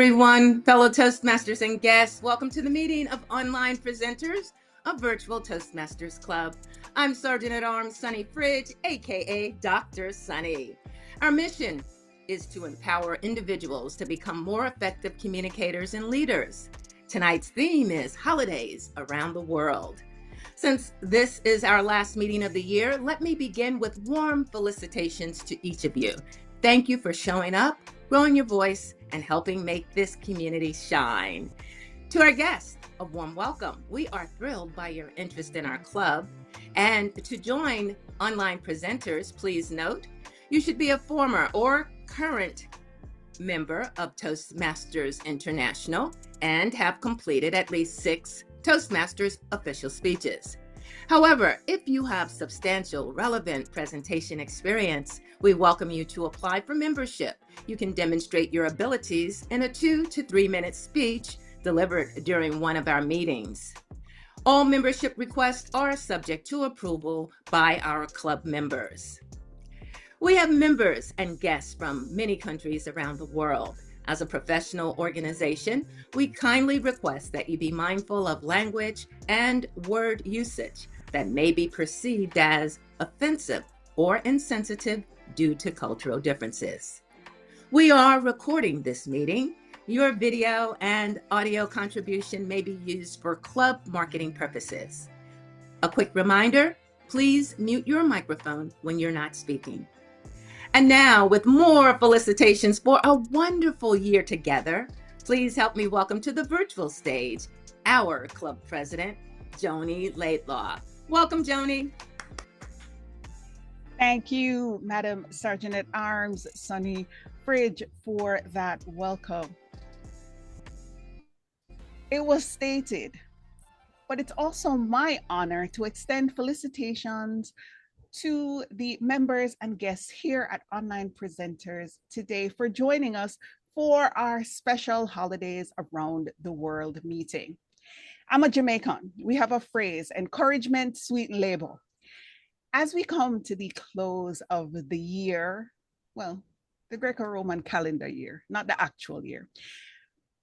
everyone, fellow Toastmasters and guests. Welcome to the meeting of Online Presenters, a virtual Toastmasters Club. I'm Sergeant at Arms Sonny Fridge, aka Dr. Sonny. Our mission is to empower individuals to become more effective communicators and leaders. Tonight's theme is holidays around the world. Since this is our last meeting of the year, let me begin with warm felicitations to each of you. Thank you for showing up, growing your voice, and helping make this community shine. To our guests, a warm welcome. We are thrilled by your interest in our club. And to join Online Presenters, please note, you should be a former or current member of Toastmasters International and have completed at least 6 Toastmasters official speeches. However, if you have substantial, relevant presentation experience, we welcome you to apply for membership. You can demonstrate your abilities in a 2 to 3 minute speech delivered during one of our meetings. All membership requests are subject to approval by our club members. We have members and guests from many countries around the world. As a professional organization, we kindly request that you be mindful of language and word usage that may be perceived as offensive or insensitive due to cultural differences. We are recording this meeting. Your video and audio contribution may be used for club marketing purposes. A quick reminder, please mute your microphone when you're not speaking. And now, with more felicitations for a wonderful year together, please help me welcome to the virtual stage our club president, Joni Laidlaw. Welcome, Joni. Thank you, Madam Sergeant at Arms Sonny Fridge, for that welcome. It was stated, but it's also my honor to extend felicitations to the members and guests here at Online Presenters today for joining us for our special Holidays Around the World meeting. I'm a Jamaican. We have a phrase, encouragement, sweet label. As we come to the close of the year, well, the Greco-Roman calendar year, not the actual year,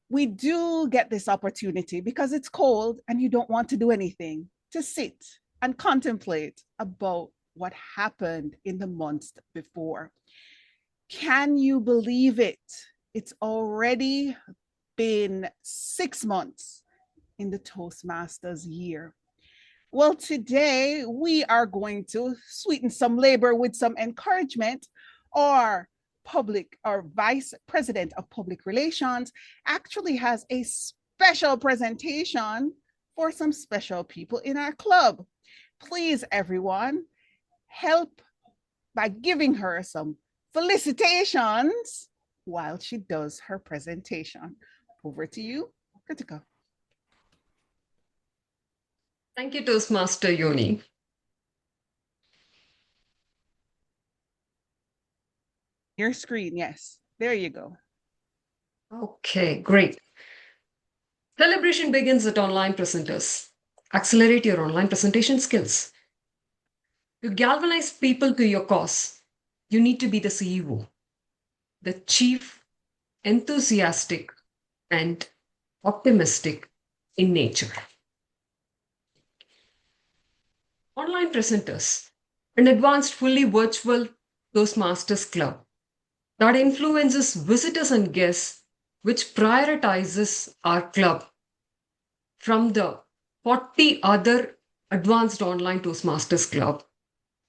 we do get this opportunity because it's cold and you don't want to do anything, to sit and contemplate about what happened in the months before. Can you believe it? It's already been 6 months in the Toastmasters year. Well, today we are going to sweeten some labor with some encouragement. Our Vice President of Public Relations actually has a special presentation for some special people in our club. Please, everyone, help by giving her some felicitations while she does her presentation. Over to you, Kritika. Thank you, Toastmaster Yoni. Your screen, yes. There you go. Okay, great. Celebration begins at Online Presenters. Accelerate your online presentation skills. To galvanize people to your cause, you need to be the CEO, the chief, enthusiastic, and optimistic in nature. Online Presenters, an advanced, fully virtual Toastmasters Club that influences visitors and guests, which prioritizes our club from the 40 other advanced online Toastmasters Club.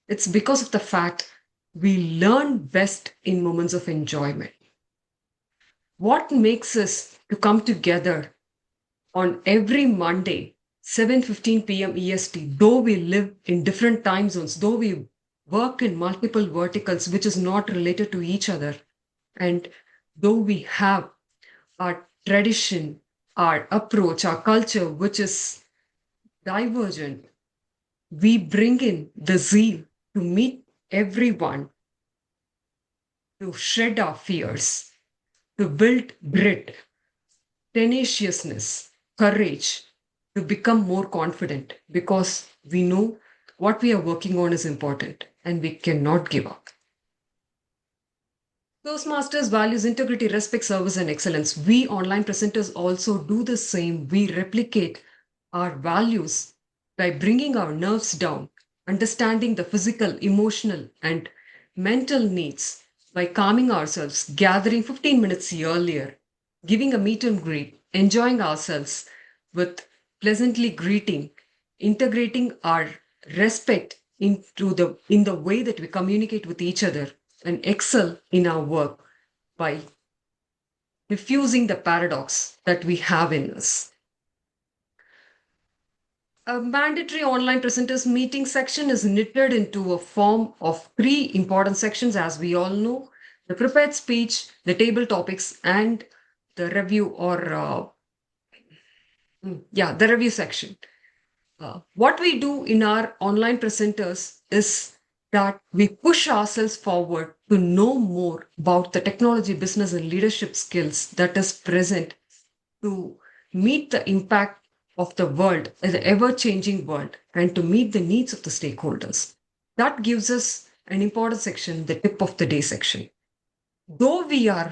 It's because of the fact we learn best in moments of enjoyment. What makes us to come together on every Monday, 7:15 p.m. EST, though we live in different time zones, though we work in multiple verticals which is not related to each other, and though we have our tradition, our approach, our culture, which is divergent, we bring in the zeal to meet everyone, to shed our fears, to build grit, tenaciousness, courage, to become more confident, because we know what we are working on is important and we cannot give up. Toastmasters values integrity, respect, service, and excellence. We online presenters also do the same. We replicate our values by bringing our nerves down, understanding the physical, emotional, and mental needs by calming ourselves, gathering 15 minutes earlier, giving a meet and greet, enjoying ourselves with pleasantly greeting, integrating our respect in the way that we communicate with each other and excel in our work by diffusing the paradox that we have in us. A mandatory online presenters meeting section is knitted into a form of three important sections, as we all know: the prepared speech, the table topics, and the review the review section. What we do in our online presenters is that we push ourselves forward to know more about the technology, business, and leadership skills that is present to meet the impact of the world, the ever changing world, and to meet the needs of the stakeholders. That gives us an important section, the tip of the day section. Though we lie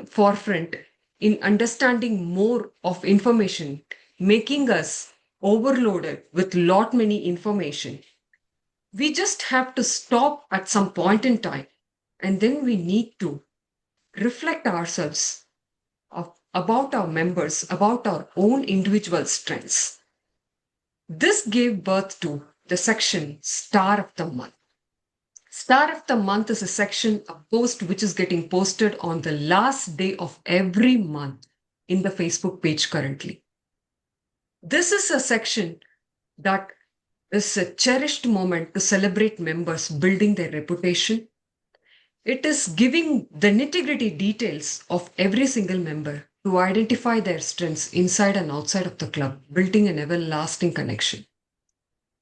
forefront in understanding more of information, making us overloaded with lot many information, we just have to stop at some point in time, and then we need to reflect ourselves about our members, about our own individual strengths. This gave birth to the section Star of the Month. Star of the Month is a section, a post which is getting posted on the last day of every month in the Facebook page currently. This is a section that is a cherished moment to celebrate members building their reputation. It is giving the nitty-gritty details of every single member to identify their strengths inside and outside of the club, building an everlasting connection.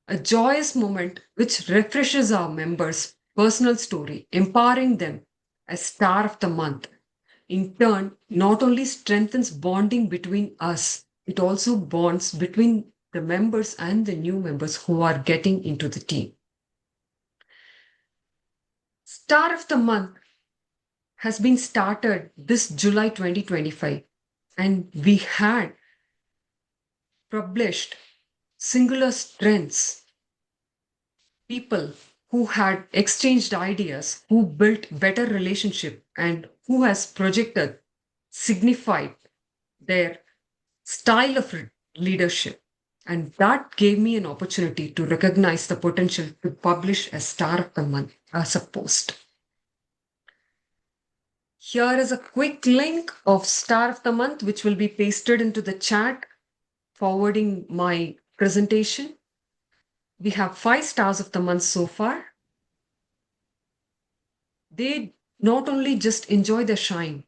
A joyous moment which refreshes our members' personal story, empowering them as Star of the Month. In turn, not only strengthens bonding between us, it also bonds between the members and the new members who are getting into the team. Star of the Month has been started this July 2025, and we had published singular strengths, people who had exchanged ideas, who built better relationship, and who has projected, signified their style of leadership. And that gave me an opportunity to recognize the potential to publish a Star of the Month as a post. Here is a quick link of Star of the Month, which will be pasted into the chat, forwarding my presentation. We have 5 stars of the month so far. They not only just enjoy the shine,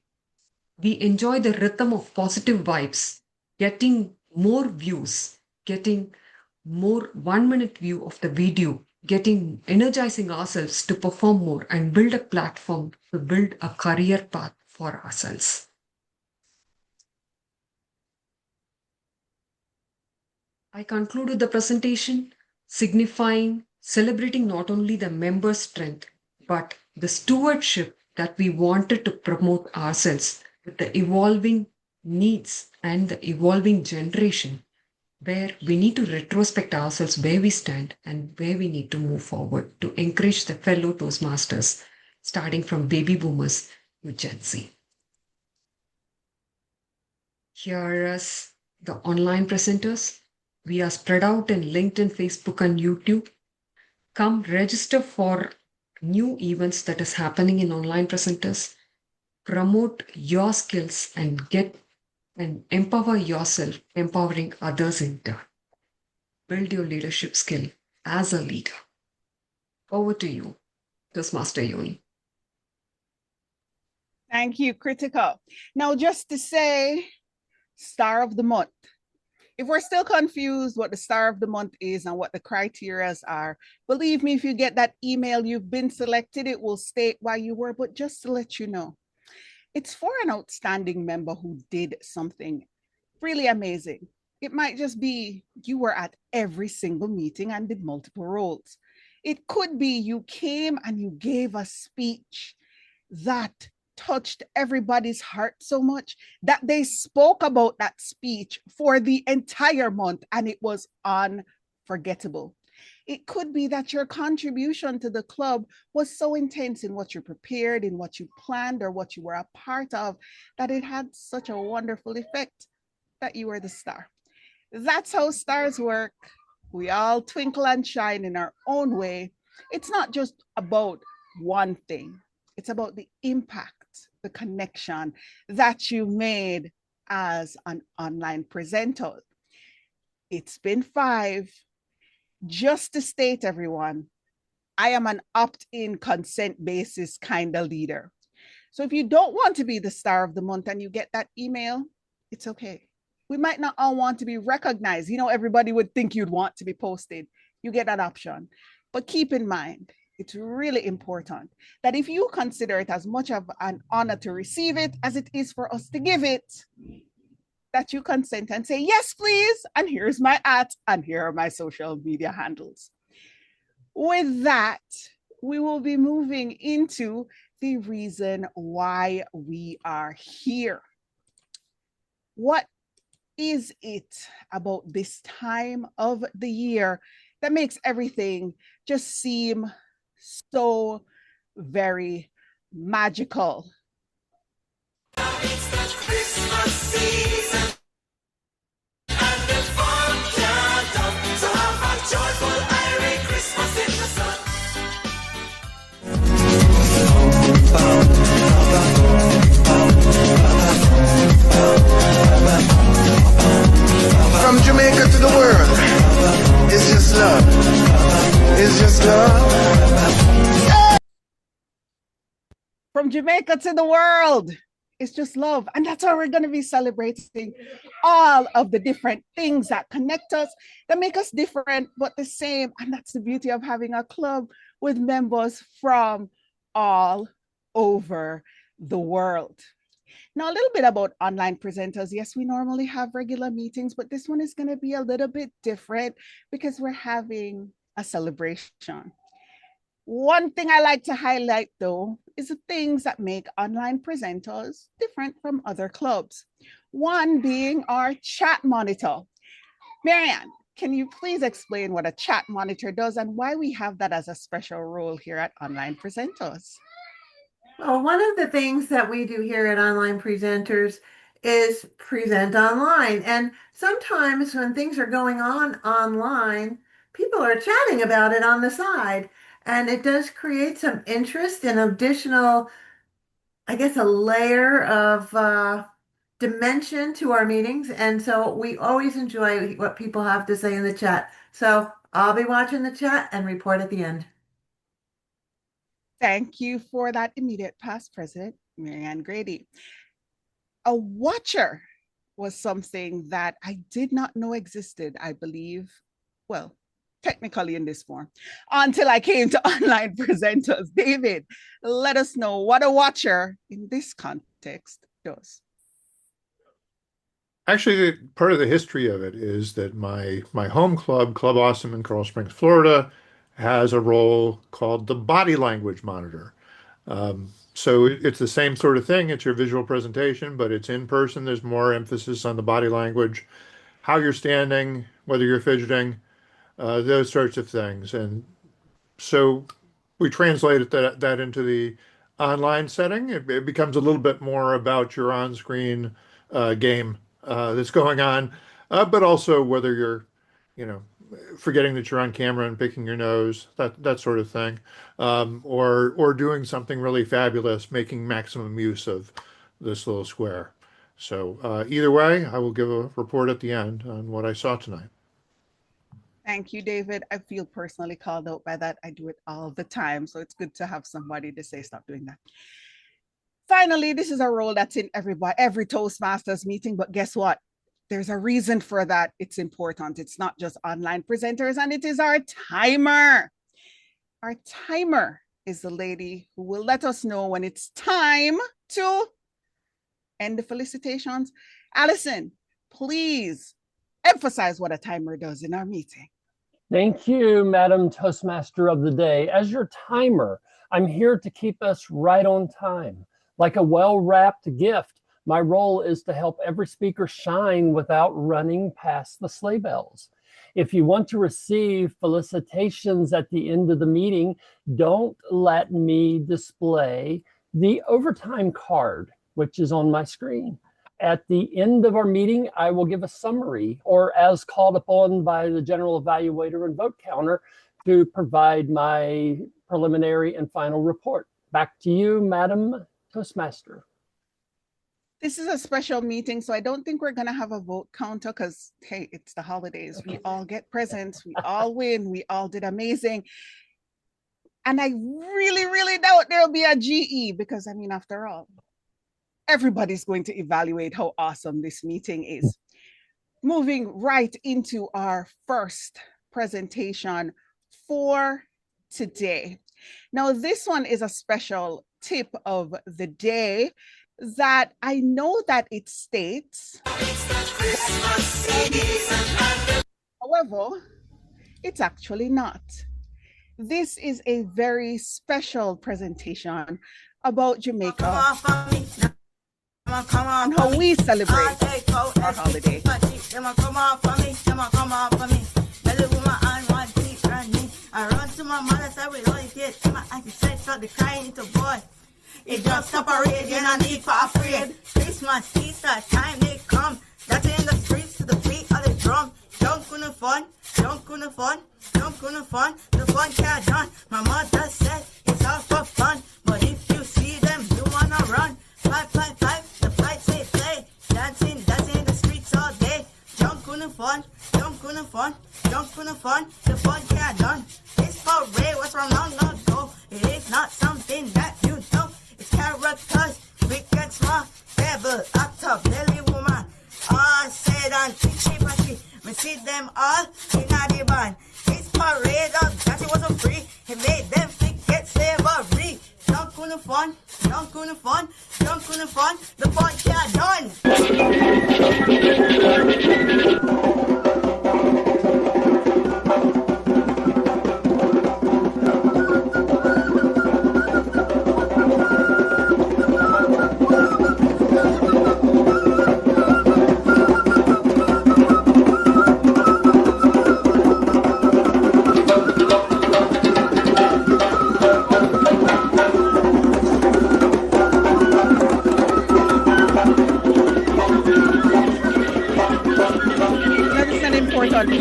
we enjoy the rhythm of positive vibes, getting more views, getting more 1 minute view of the video, getting energizing ourselves to perform more and build a platform to build a career path for ourselves. I concluded the presentation signifying, celebrating not only the member strength, but the stewardship that we wanted to promote ourselves with the evolving needs and the evolving generation, where we need to retrospect ourselves where we stand and where we need to move forward to encourage the fellow Toastmasters, starting from baby boomers to Gen Z. Here is the online presenters. We are spread out in LinkedIn, Facebook, and YouTube. Come register for new events that is happening in online presenters. Promote your skills and get and empower yourself, empowering others in turn. Build your leadership skill as a leader. Over to you, Toastmaster Yoni. Thank you, Critical. Now, just to say, Star of the Month. If we're still confused what the Star of the Month is and what the criteria are, believe me, if you get that email, you've been selected, it will state why you were, but just to let you know, it's for an outstanding member who did something really amazing. It might just be you were at every single meeting and did multiple roles. It could be you came and you gave a speech that touched everybody's heart so much that they spoke about that speech for the entire month and it was unforgettable. It could be that your contribution to the club was so intense in what you prepared, in what you planned, or what you were a part of, that it had such a wonderful effect that you were the star. That's how stars work. We all twinkle and shine in our own way. It's not just about one thing, it's about the impact, the connection that you made as an online presenter. It's been 5. Just to state, everyone, I am an opt-in consent basis kind of leader. So if you don't want to be the star of the month and you get that email, it's okay. We might not all want to be recognized. Everybody would think you'd want to be posted. You get that option. But keep in mind, it's really important that if you consider it as much of an honor to receive it as it is for us to give it, that you consent and say, yes, please. And here's my @ and here are my social media handles. With that, we will be moving into the reason why we are here. What is it about this time of the year that makes everything just seem so very magical? It's the Christmas season, and the fun can't stop. So have a joyful Irish Christmas in the sun. From Jamaica to the world, it's just love. It's just love. From Jamaica to the world, it's just love. And that's why we're going to be celebrating all of the different things that connect us, that make us different, but the same. And that's the beauty of having a club with members from all over the world. Now, a little bit about online presenters. Yes, we normally have regular meetings, but this one is going to be a little bit different because we're having a celebration. One thing I like to highlight, though, is the things that make online presenters different from other clubs. One being our chat monitor. Marianne, can you please explain what a chat monitor does and why we have that as a special role here at Online Presenters? Well, one of the things that we do here at Online Presenters is present online. And sometimes when things are going on online, people are chatting about it on the side. And it does create some interest and additional, I guess, a layer of dimension to our meetings. And so we always enjoy what people have to say in the chat. So I'll be watching the chat and report at the end. Thank you for that immediate past president, Marianne Grady. A watcher was something that I did not know existed, I believe, well, technically in this form, until I came to Online Presenters. David, let us know what a watcher in this context does. Actually, part of the history of it is that my home club, Club Awesome in Coral Springs, Florida, has a role called the body language monitor. So it's the same sort of thing. It's your visual presentation, but it's in person. There's more emphasis on the body language, how you're standing, whether you're fidgeting, those sorts of things. And so we translated that into the online setting. It becomes a little bit more about your on-screen game that's going on, but also whether you're, forgetting that you're on camera and picking your nose, that sort of thing, or doing something really fabulous, making maximum use of this little square. So either way, I will give a report at the end on what I saw tonight. Thank you, David. I feel personally called out by that. I do it all the time, so it's good to have somebody to say, stop doing that. Finally, this is a role that's in every Toastmasters meeting, but guess what? There's a reason for that. It's important. It's not just online presenters, and it is our timer. Our timer is the lady who will let us know when it's time to end the felicitations. Allison, please emphasize what a timer does in our meeting. Thank you, Madam Toastmaster of the Day. As your timer, I'm here to keep us right on time. Like a well-wrapped gift, my role is to help every speaker shine without running past the sleigh bells. If you want to receive felicitations at the end of the meeting, don't let me display the overtime card, which is on my screen. At the end of our meeting, I will give a summary, or as called upon by the general evaluator and vote counter, to provide my preliminary and final report. Back to you, Madam Toastmaster. This is a special meeting, so I don't think we're going to have a vote counter because, hey, it's the holidays. We all get presents. We all win. We all did amazing. And I really, really doubt there'll be a GE because, I mean, after all, everybody's going to evaluate how awesome this meeting is. Moving right into our first presentation for today. Now, this one is a special tip of the day that I know that it states, however, it's actually not. This is a very special presentation about Jamaica and how we celebrate our holiday. I run to my mother, so we don't get to my auntie said, so the crying into boy. It just separate, you no need for afraid. Christmas, Easter, time they come. That's in the streets to the beat of the drum. Junk on the fun, junk on the fun, junk on the fun. The fun can't done. My mother said it's all for fun. But if you see them, you wanna run. Five, five, five, the fight say play. Dancing, dancing in the streets all day. Junk on the fun, junk on the fun, junk on the fun. The fun can't done. This parade was from long ago. It is not something that you know. It's characters, wicked smart, devil, actor, belly woman. All said and think we see them all in the band. This parade of that it wasn't free. It made them forget slavery. Junk on the fun, junk on the fun, junk on the fun. The fun can't done.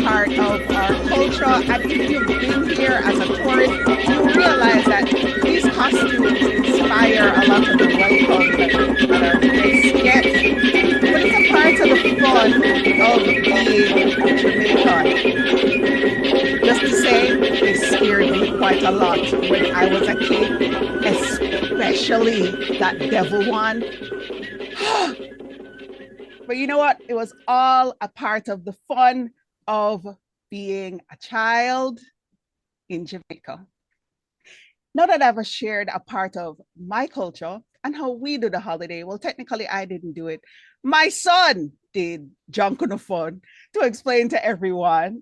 Part of our culture, and if you've been here as a tourist, you realize that these costumes inspire a lot of the welcome that our guests get. But it's a part of the fun of being Jamaican. Just to say, they scared me quite a lot when I was a kid, especially that devil one. But you know what? It was all a part of the fun of being a child in Jamaica. Now that I've shared a part of my culture and how we do the holiday, well, technically I didn't do it. My son did junk on the fun to explain to everyone,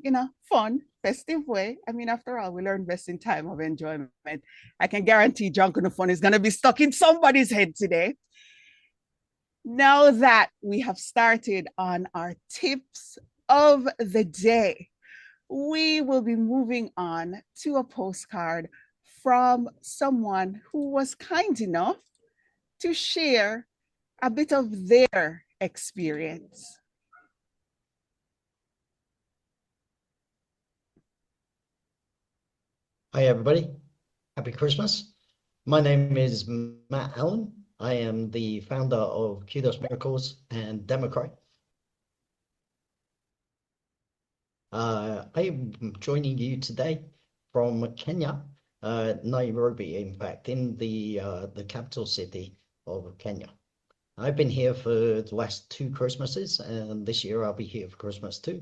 fun, festive way. I mean, after all, we learn best in time of enjoyment. I can guarantee junk on the fun is going to be stuck in somebody's head today. Now that we have started on our tips of the day, we will be moving on to a postcard from someone who was kind enough to share a bit of their experience. Hi, everybody. Happy Christmas. My name is Matt Allen. I am the founder of Kudos Miracles and Democrat. I'm joining you today from Kenya, Nairobi, in fact, in the capital city of Kenya. I've been here for the last 2 Christmases, and this year I'll be here for Christmas too.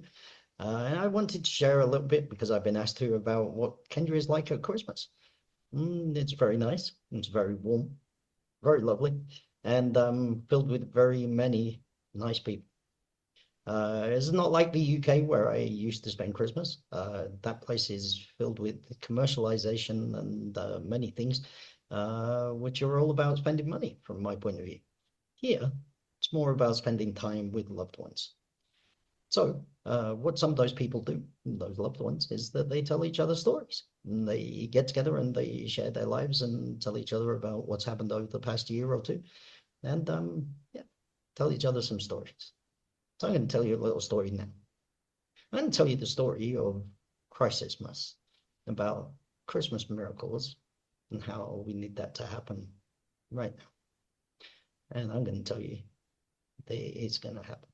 And I wanted to share a little bit because I've been asked to about what Kenya is like at Christmas. It's very nice. It's very warm, very lovely, and filled with very many nice people. It's not like the UK where I used to spend Christmas. That place is filled with commercialization and many things, which are all about spending money from my point of view. Here, it's more about spending time with loved ones. So, what some of those people do, those loved ones, is that they tell each other stories. And they get together and they share their lives and tell each other about what's happened over the past year or two. And yeah, tell each other some stories. So I'm going to tell you a little story now. I'm going to tell you the story of Christmas, about Christmas miracles and how we need that to happen right now. And I'm going to tell you that it's going to happen.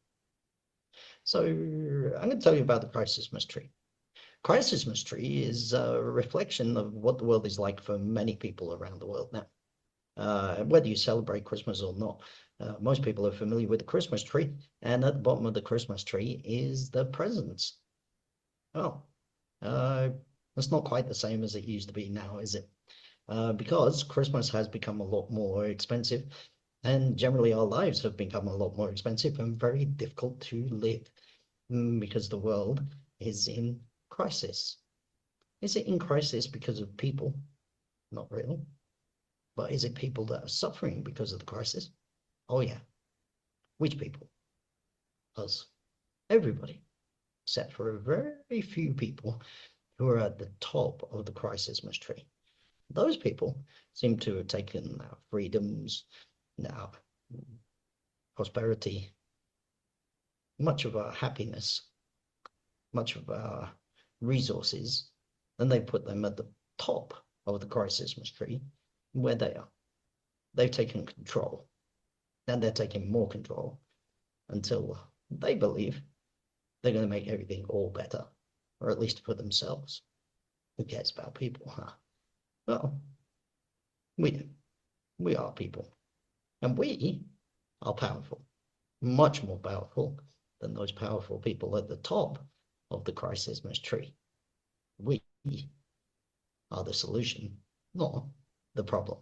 So I'm going to tell you about the Christmas tree. Christmas tree is a reflection of what the world is like for many people around the world now. Whether you celebrate Christmas or not, most people are familiar with the Christmas tree, and at the bottom of the Christmas tree is the presents. Oh, it's not quite the same as it used to be now, is it? Because Christmas has become a lot more expensive, and generally our lives have become a lot more expensive and very difficult to live because the world is in crisis. Is it in crisis because of people? Not really. But is it people that are suffering because of the crisis? Oh, yeah. Which people? Us. Everybody. Except for a very few people who are at the top of the Christmas tree. Those people seem to have taken our freedoms, our prosperity, much of our happiness, much of our resources, and they put them at the top of the Christmas tree where they are. They've taken control, and they're taking more control until they believe they're going to make everything all better, or at least for themselves. Who cares about people, huh? Well, we do. We are people. And we are powerful, much more powerful than those powerful people at the top of the Christmas tree. We are the solution, not the problem.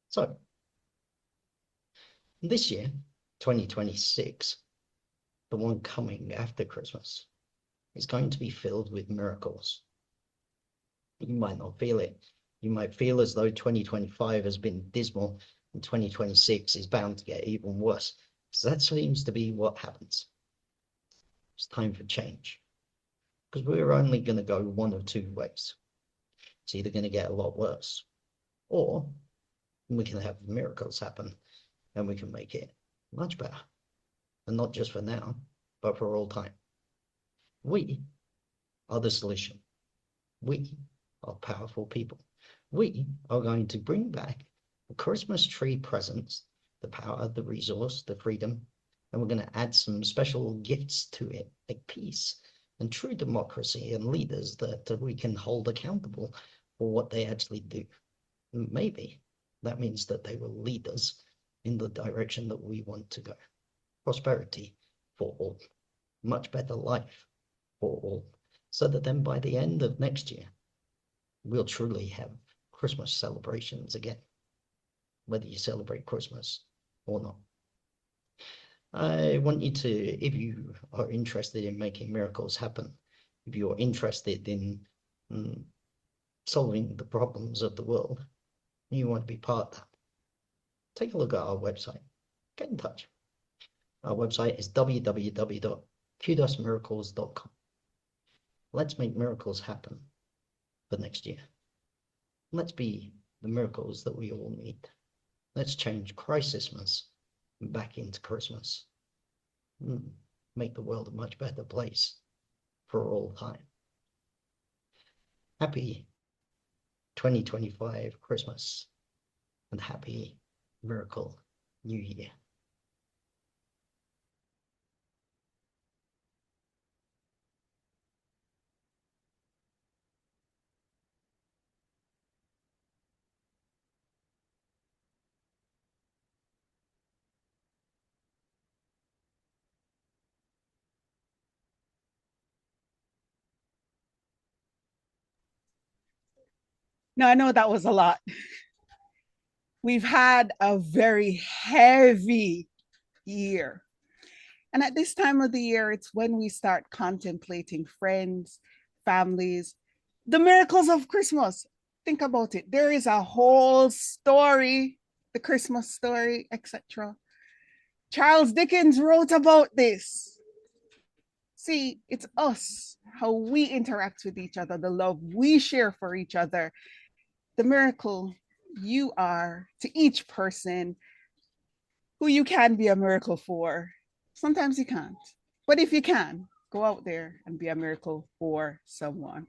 So, this year, 2026, the one coming after Christmas, is going to be filled with miracles. You might not feel it. You might feel as though 2025 has been dismal and 2026 is bound to get even worse. So that seems to be what happens. It's time for change. Because we're only going to go one of two ways. It's either going to get a lot worse, or we can have miracles happen and we can make it much better. And not just for now, but for all time. We are the solution. We are powerful people. We are going to bring back the Christmas tree presents, the power, the resource, the freedom, and we're going to add some special gifts to it, like peace and true democracy and leaders that we can hold accountable for what they actually do. Maybe that means that they will lead us in the direction that we want to go. Prosperity for all, much better life for all, so that then by the end of next year, we'll truly have Christmas celebrations again, whether you celebrate Christmas or not. I want you to, if you are interested in making miracles happen, if you're interested in solving the problems of the world, and you want to be part of that, take a look at our website. Get in touch. Our website is www.kudosmiracles.com. Let's make miracles happen for next year. Let's be the miracles that we all need. Let's change Christmas back into Christmas. Make the world a much better place for all time. Happy 2025 Christmas and happy miracle New Year. Now, I know that was a lot. We've had a very heavy year. And at this time of the year, it's when we start contemplating friends, families, the miracles of Christmas. Think about it. There is a whole story, the Christmas story, etc. Charles Dickens wrote about this. See, it's us, how we interact with each other, the love we share for each other, the miracle you are to each person who you can be a miracle for. Sometimes you can't, but if you can, go out there and be a miracle for someone.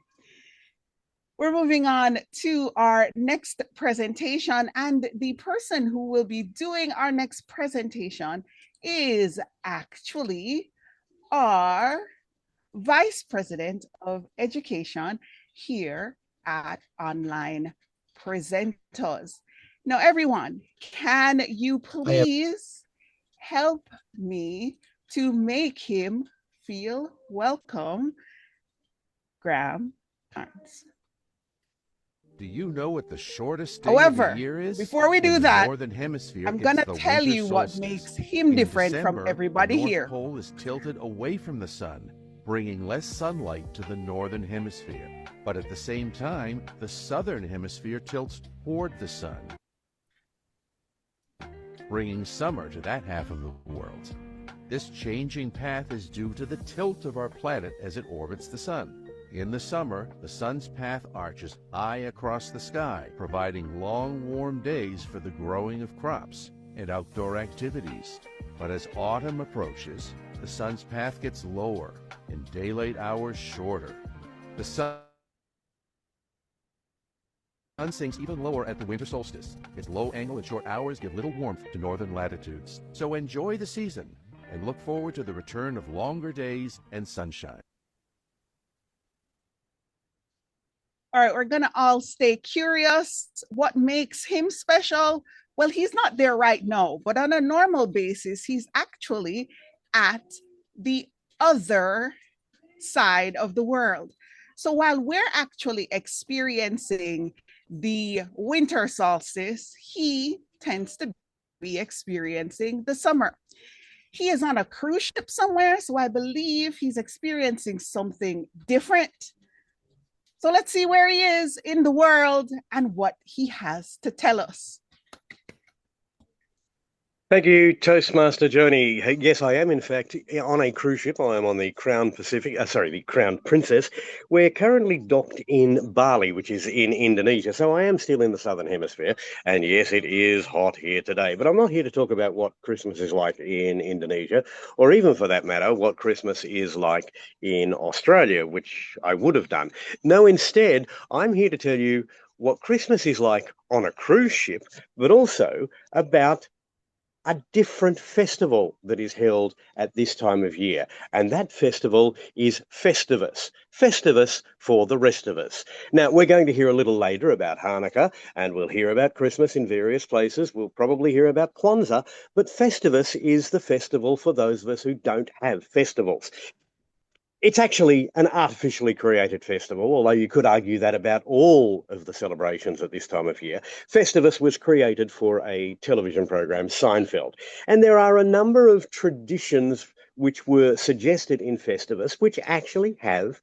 We're moving on to our next presentation, and the person who will be doing our next presentation is actually our Vice President of Education here at Online Presenters. Now, everyone, can you please help me to make him feel welcome? Graham Carnes. Do you know what the shortest day of the year is? Before we do In the that, Northern Hemisphere, I'm gonna tell you what makes him different from everybody here. The North Pole is tilted away from the sun, bringing less sunlight to the Northern Hemisphere. But at the same time, the Southern Hemisphere tilts toward the sun, bringing summer to that half of the world. This changing path is due to the tilt of our planet as it orbits the sun. In the summer, the sun's path arches high across the sky, providing long, warm days for the growing of crops and outdoor activities. But as autumn approaches, the sun's path gets lower and daylight hours shorter. The sun sinks even lower at the winter solstice. Its low angle and short hours give little warmth to northern latitudes. So enjoy the season and look forward to the return of longer days and sunshine. All right, we're gonna all stay curious. What makes him special? Well, he's not there right now, but on a normal basis, he's actually at the other side of the world. So while we're actually experiencing the winter solstice, he tends to be experiencing the summer. He is on a cruise ship somewhere, so I believe he's experiencing something different. So let's see where he is in the world and what he has to tell us. Thank you, Toastmaster Joni. Yes, I am in fact on a cruise ship. I am on the Crown the Crown Princess. We're currently docked in Bali, which is in Indonesia. So I am still in the Southern Hemisphere. And yes, it is hot here today. But I'm not here to talk about what Christmas is like in Indonesia, or even for that matter, what Christmas is like in Australia, which I would have done. No, instead, I'm here to tell you what Christmas is like on a cruise ship, but also about a different festival that is held at this time of year. And that festival is Festivus. Festivus for the rest of us. Now, we're going to hear a little later about Hanukkah, and we'll hear about Christmas in various places. We'll probably hear about Kwanzaa, but Festivus is the festival for those of us who don't have festivals. It's actually an artificially created festival, although you could argue that about all of the celebrations at this time of year. Festivus was created for a television program, Seinfeld. And there are a number of traditions which were suggested in Festivus which actually have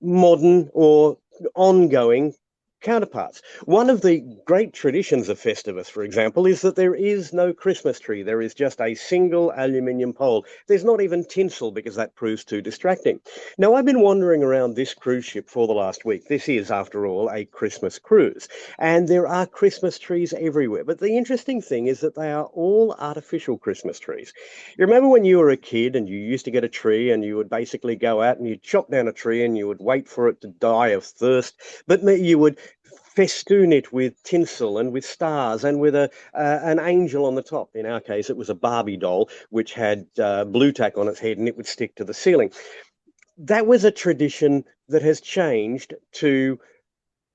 modern or ongoing counterparts. One of the great traditions of Festivus, for example, is that there is no Christmas tree. There is just a single aluminium pole. There's not even tinsel because that proves too distracting. Now, I've been wandering around this cruise ship for the last week. This is, after all, a Christmas cruise, and there are Christmas trees everywhere. But the interesting thing is that they are all artificial Christmas trees. You remember when you were a kid and you used to get a tree and you would basically go out and you'd chop down a tree and you would wait for it to die of thirst, but you would festoon it with tinsel and with stars and with an angel on the top. In our case, it was a Barbie doll which had blue tack on its head and it would stick to the ceiling. That was a tradition that has changed to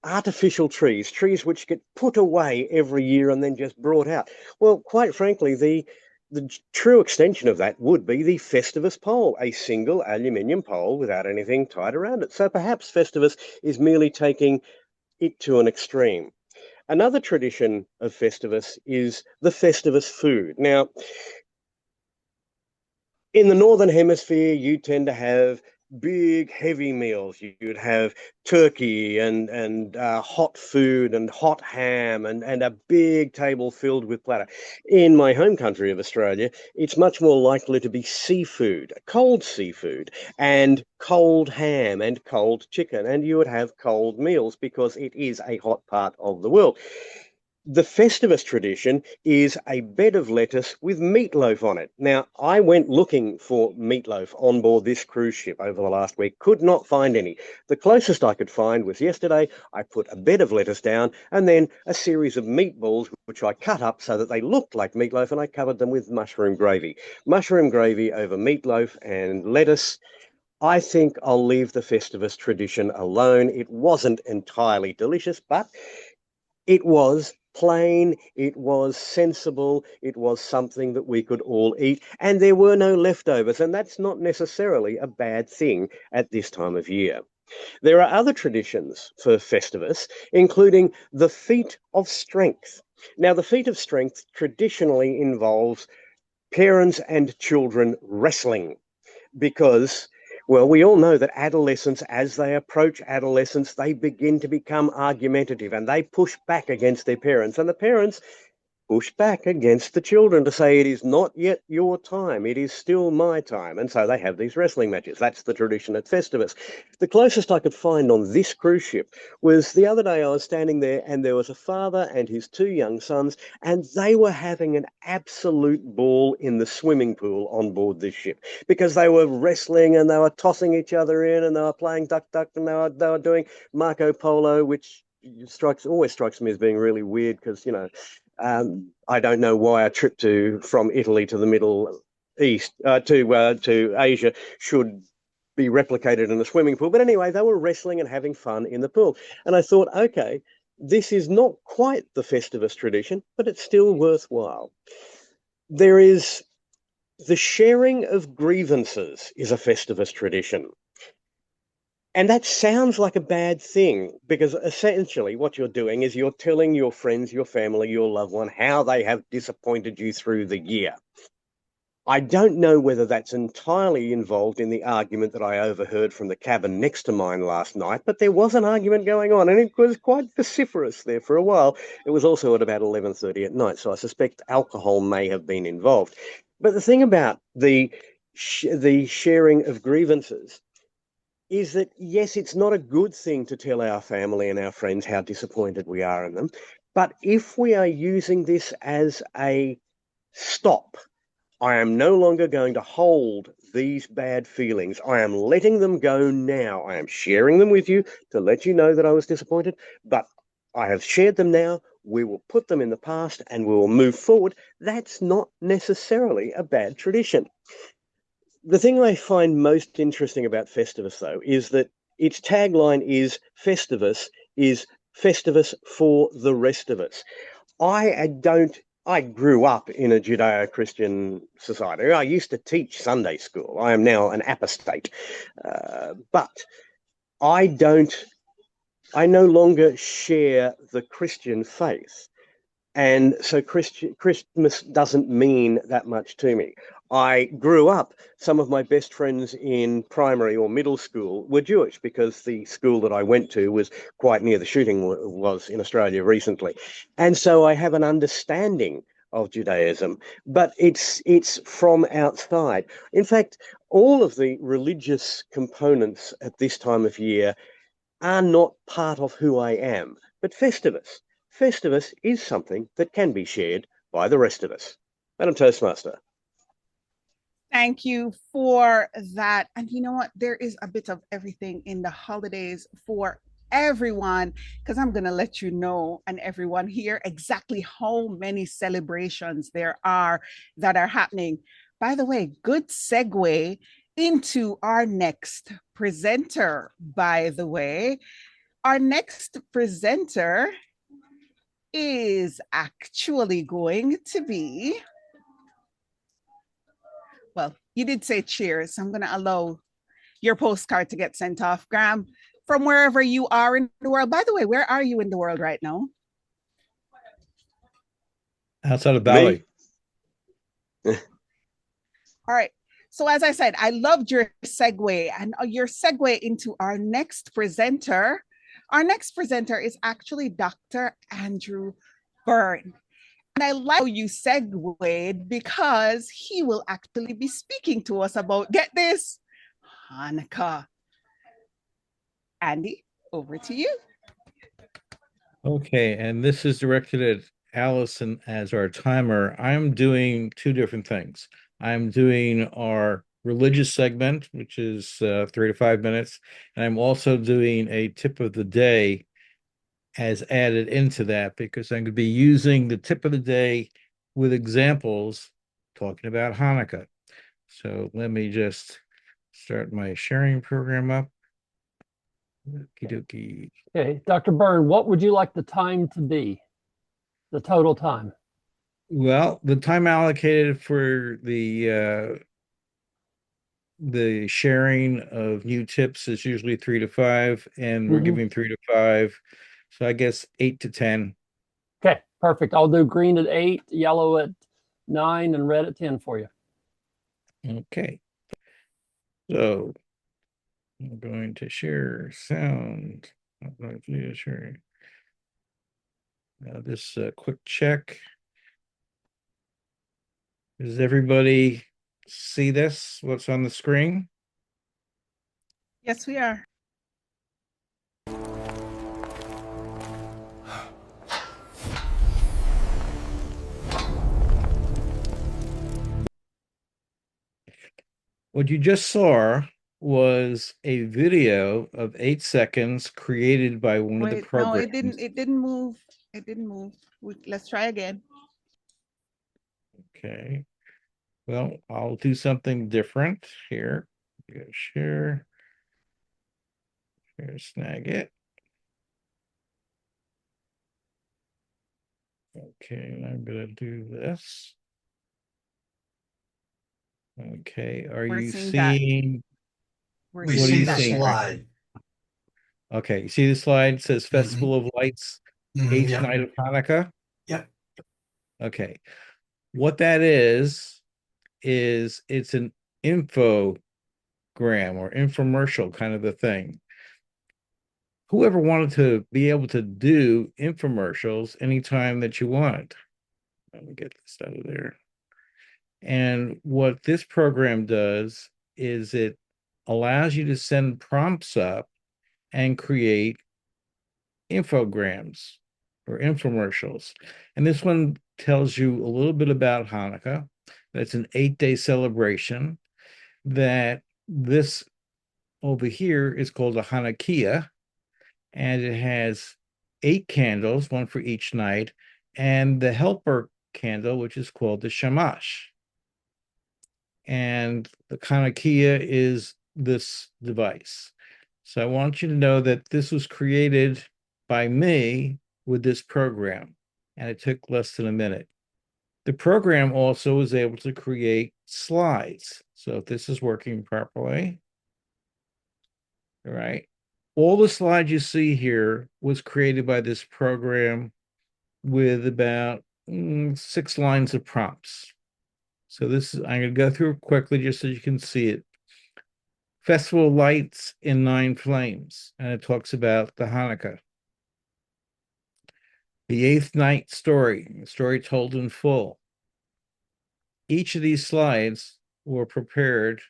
artificial trees, trees which get put away every year and then just brought out. Well, quite frankly, the true extension of that would be the Festivus pole, a single aluminium pole without anything tied around it. So perhaps Festivus is merely taking it to an extreme. Another tradition of Festivus is the Festivus food. Now, In the Northern Hemisphere, you tend to have big, heavy meals. You'd have turkey and hot food and hot ham and a big table filled with platter. In my home country of Australia, it's much more likely to be seafood, cold seafood, and cold ham and cold chicken. And you would have cold meals because it is a hot part of the world. The Festivus tradition is a bed of lettuce with meatloaf on it. Now, I went looking for meatloaf on board this cruise ship over the last week, could not find any. The closest I could find was yesterday. I put a bed of lettuce down and then a series of meatballs, which I cut up so that they looked like meatloaf, and I covered them with mushroom gravy. Mushroom gravy over meatloaf and lettuce. I think I'll leave the Festivus tradition alone. It wasn't entirely delicious, but it was plain, it was sensible, it was something that we could all eat, and there were no leftovers, and that's not necessarily a bad thing at this time of year. There are other traditions for Festivus, including the Feat of Strength. Now, the Feat of Strength traditionally involves parents and children wrestling because, well, we all know that adolescents, as they approach adolescence, they begin to become argumentative and they push back against their parents. And the parents push back against the children to say it is not yet your time, it is still my time. And so they have these wrestling matches. That's the tradition at Festivus. The closest I could find on this cruise ship was the other day. I was standing there and there was a father and his two young sons, and they were having an absolute ball in the swimming pool on board this ship because they were wrestling and they were tossing each other in and they were playing duck duck and they were doing Marco Polo, which always strikes me as being really weird because, I don't know why a trip from Italy to the Middle East to Asia should be replicated in a swimming pool. But anyway, they were wrestling and having fun in the pool. And I thought, okay, this is not quite the Festivus tradition, but it's still worthwhile. There is the sharing of grievances is a Festivus tradition. And that sounds like a bad thing because essentially what you're doing is you're telling your friends, your family, your loved one how they have disappointed you through the year. I don't know whether that's entirely involved in the argument that I overheard from the cabin next to mine last night, but there was an argument going on and it was quite vociferous there for a while. It was also at about 11:30 at night, so I suspect alcohol may have been involved. But the thing about the sharing of grievances is that, yes, it's not a good thing to tell our family and our friends how disappointed we are in them. But if we are using this as a stop, I am no longer going to hold these bad feelings. I am letting them go now. I am sharing them with you to let you know that I was disappointed, but I have shared them now. We will put them in the past and we will move forward. That's not necessarily a bad tradition. The thing I find most interesting about Festivus, though, is that its tagline is Festivus for the rest of us. I grew up in a Judeo-Christian society. I used to teach Sunday school. I am now an apostate. But I no longer share the Christian faith. And so Christmas doesn't mean that much to me. I grew up, some of my best friends in primary or middle school were Jewish because the school that I went to was quite near the shooting was in Australia recently. And so I have an understanding of Judaism, but it's from outside. In fact, all of the religious components at this time of year are not part of who I am. But Festivus is something that can be shared by the rest of us. Madam Toastmaster. Thank you for that. And you know what? There is a bit of everything in the holidays for everyone, because I'm going to let you know and everyone here exactly how many celebrations there are that are happening. By the way, good segue into our next presenter, by the way. Our next presenter is actually going to be, well, you did say cheers, so I'm going to allow your postcard to get sent off. Graham, from wherever you are in the world. By the way, where are you in the world right now? Outside of Bali. All right. So as I said, I loved your segue and your segue into our next presenter. Our next presenter is actually Dr. Andrew Byrne. And I like how you segued because he will actually be speaking to us about, get this, Hanukkah. Andy, over to you. Okay, and this is directed at Allison as our timer. I'm doing two different things. I'm doing our religious segment, which is 3 to 5 minutes, and I'm also doing a tip of the day as added into that because I'm going to be using the tip of the day with examples talking about Hanukkah. So let me just start my sharing program up. Okie dokie. Okay, Dr. Byrne, what would you like the time to be? The total time? Well, the time allocated for the sharing of new tips is usually 3 to 5, and we're giving 3 to 5. So I guess 8 to 10. Okay, perfect. I'll do green at 8, yellow at 9, and red at 10 for you. Okay. So I'm going to share sound. I'm going to share. Now this quick check. Does everybody see this? What's on the screen? Yes, we are. What you just saw was a video of 8 seconds created by one of the Wait, no, programs. it didn't move. It didn't move. Let's try again. Okay. Well, I'll do something different here. Share. Share, snag it. Okay, I'm gonna do this. Okay, are We're you seeing that. seeing? We're We What are see you the seeing? slide. Okay, you see the slide? It says Festival of Lights, eighth Yep. night of Hanukkah. Yep. Okay, what that is it's an infogram or infomercial kind of a thing. Whoever wanted to be able to do infomercials anytime that you want. Let me get this out of there. And what this program does is it allows you to send prompts up and create infograms or infomercials. And this one tells you a little bit about Hanukkah. That's an 8-day celebration. That this over here is called a Hanukkah, and it has 8 candles, one for each night, and the helper candle, which is called the Shamash. And the Hanukkah is this device. So I want you to know that this was created by me with this program, and it took less than a minute. The program also was able to create slides. So if this is working properly, all right, all the slides you see here was created by this program with about 6 lines of prompts. So this is, I'm going to go through it quickly just so you can see it. Festival Lights in 9 Flames, and it talks about the Hanukkah. The 8th night story, story told in full. Each of these slides were prepared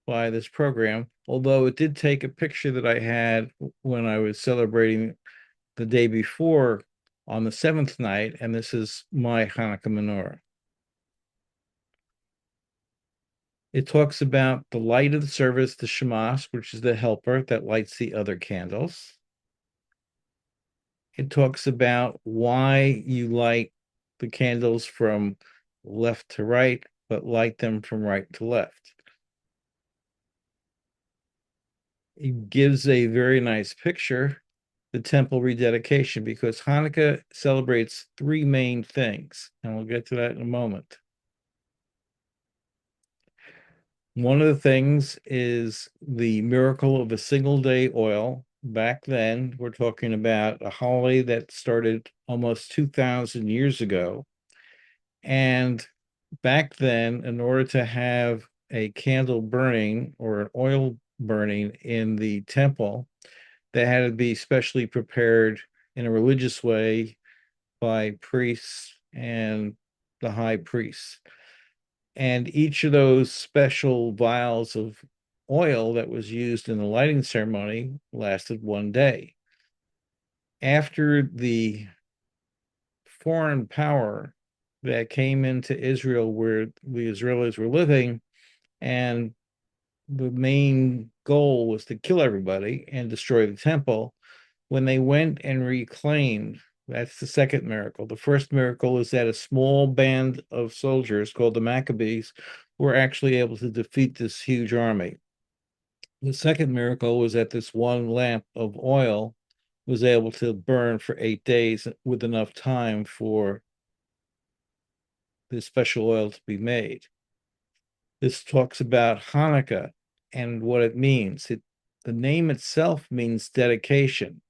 by this program, although it did take a picture that I had when I was celebrating the day before on the 7th night, and this is my Hanukkah menorah. It talks about the light of the service, the Shamash, which is the helper that lights the other candles. It talks about why you light the candles from left to right, but light them from right to left. It gives a very nice picture, the temple rededication, because Hanukkah celebrates 3 main things, and we'll get to that in a moment. One of the things is the miracle of a single day oil. Back then, we're talking about a holiday that started almost 2,000 years ago. And back then, in order to have a candle burning or an oil burning in the temple that had to be specially prepared in a religious way by priests and the high priest. And each of those special vials of oil that was used in the lighting ceremony lasted 1 day. After the foreign power that came into Israel, where the Israelis were living, and the main goal was to kill everybody and destroy the temple, when they went and reclaimed, that's the second miracle. The first miracle is that a small band of soldiers called the Maccabees were actually able to defeat this huge army. The second miracle was that this one lamp of oil was able to burn for 8 days with enough time for this special oil to be made. This talks about Hanukkah and what it means. The name itself means dedication,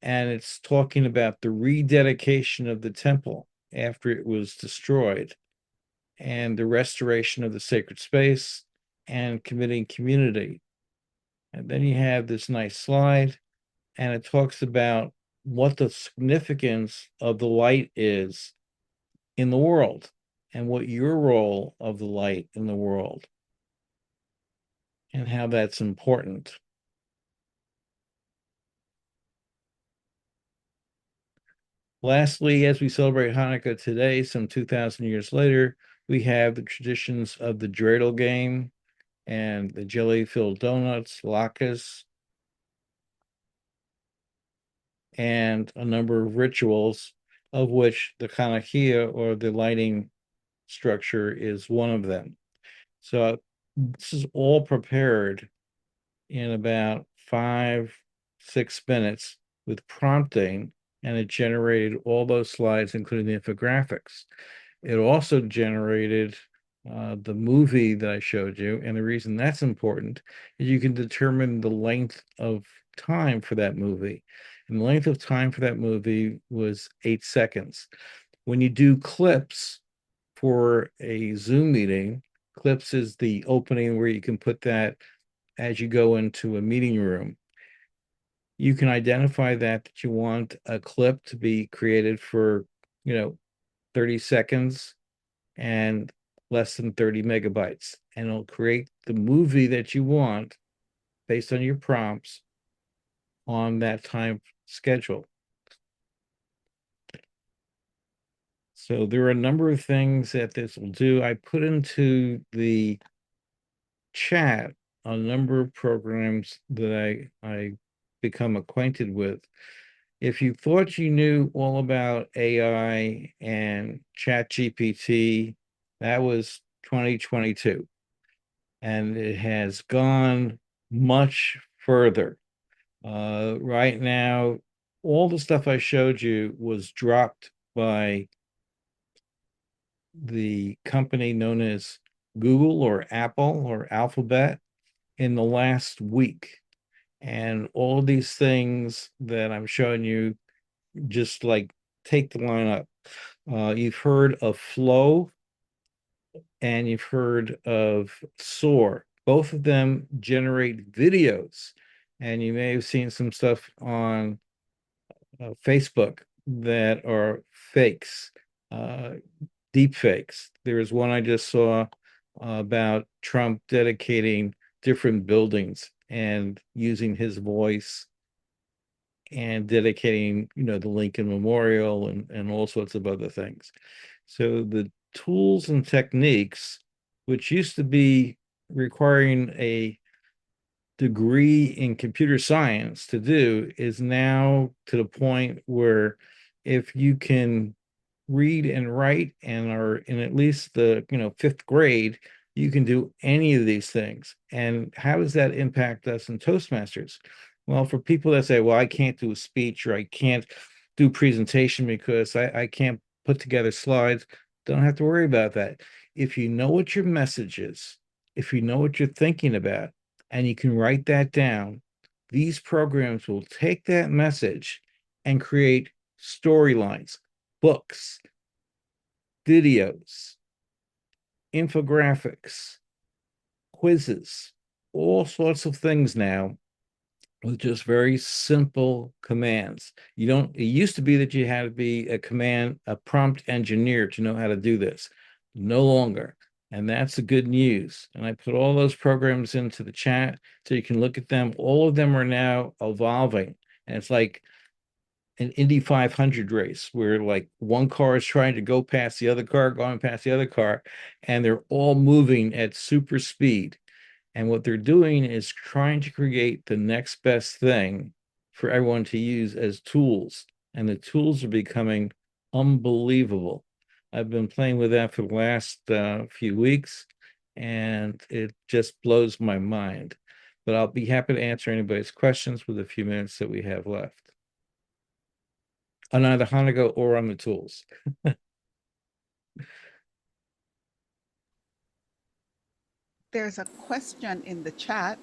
and it's talking about the rededication of the temple after it was destroyed, and the restoration of the sacred space and committing community. And then you have this nice slide, and it talks about what the significance of the light is in the world and what your role of the light in the world and how that's important. Lastly, as we celebrate Hanukkah today, some 2,000 years later, we have the traditions of the dreidel game and the jelly-filled donuts, latkes, and a number of rituals, of which the Hanukkah, or the lighting structure, is one of them. So this is all prepared in about 5-6 minutes with prompting, and it generated all those slides, including the infographics. It also generated the movie that I showed you, and the reason that's important is you can determine the length of time for that movie. And the length of time for that movie was 8 seconds. When you do clips for a Zoom meeting, clips is the opening where you can put that as you go into a meeting room. You can identify that you want a clip to be created for, 30 seconds and less than 30 megabytes. And it'll create the movie that you want based on your prompts on that time schedule. So there are a number of things that this will do. I put into the chat a number of programs that I become acquainted with. If you thought you knew all about AI and Chat GPT, that was 2022. And it has gone much further. Right now, all the stuff I showed you was dropped by the company known as Google or Apple or Alphabet in the last week. And all of these things that I'm showing you, just like take the line up. You've heard of Flow and you've heard of Soar. Both of them generate videos. And you may have seen some stuff on Facebook that are fakes, deep fakes. There was one I just saw about Trump dedicating different buildings and using his voice and dedicating, the Lincoln Memorial and all sorts of other things. So the tools and techniques, which used to be requiring a degree in computer science to do, is now to the point where if you can read and write and are in at least the 5th grade, you can do any of these things. And how does that impact us in Toastmasters? Well, for people that say, well, I can't do a speech or I can't do presentation because I can't put together slides, don't have to worry about that. If you know what your message is, if you know what you're thinking about, and you can write that down, these programs will take that message and create storylines, books, videos, infographics, quizzes, all sorts of things now with just very simple commands. You don't, it used to be that you had to be a prompt engineer to know how to do this. No longer. And that's the good news. And I put all those programs into the chat so you can look at them. All of them are now evolving. And it's like an Indy 500 race where like one car is trying to go past the other car, going past the other car, and they're all moving at super speed. And what they're doing is trying to create the next best thing for everyone to use as tools. And the tools are becoming unbelievable. I've been playing with that for the last few weeks, and it just blows my mind. But I'll be happy to answer anybody's questions with the few minutes that we have left on either Hanukkah or on the tools. There's a question in the chat.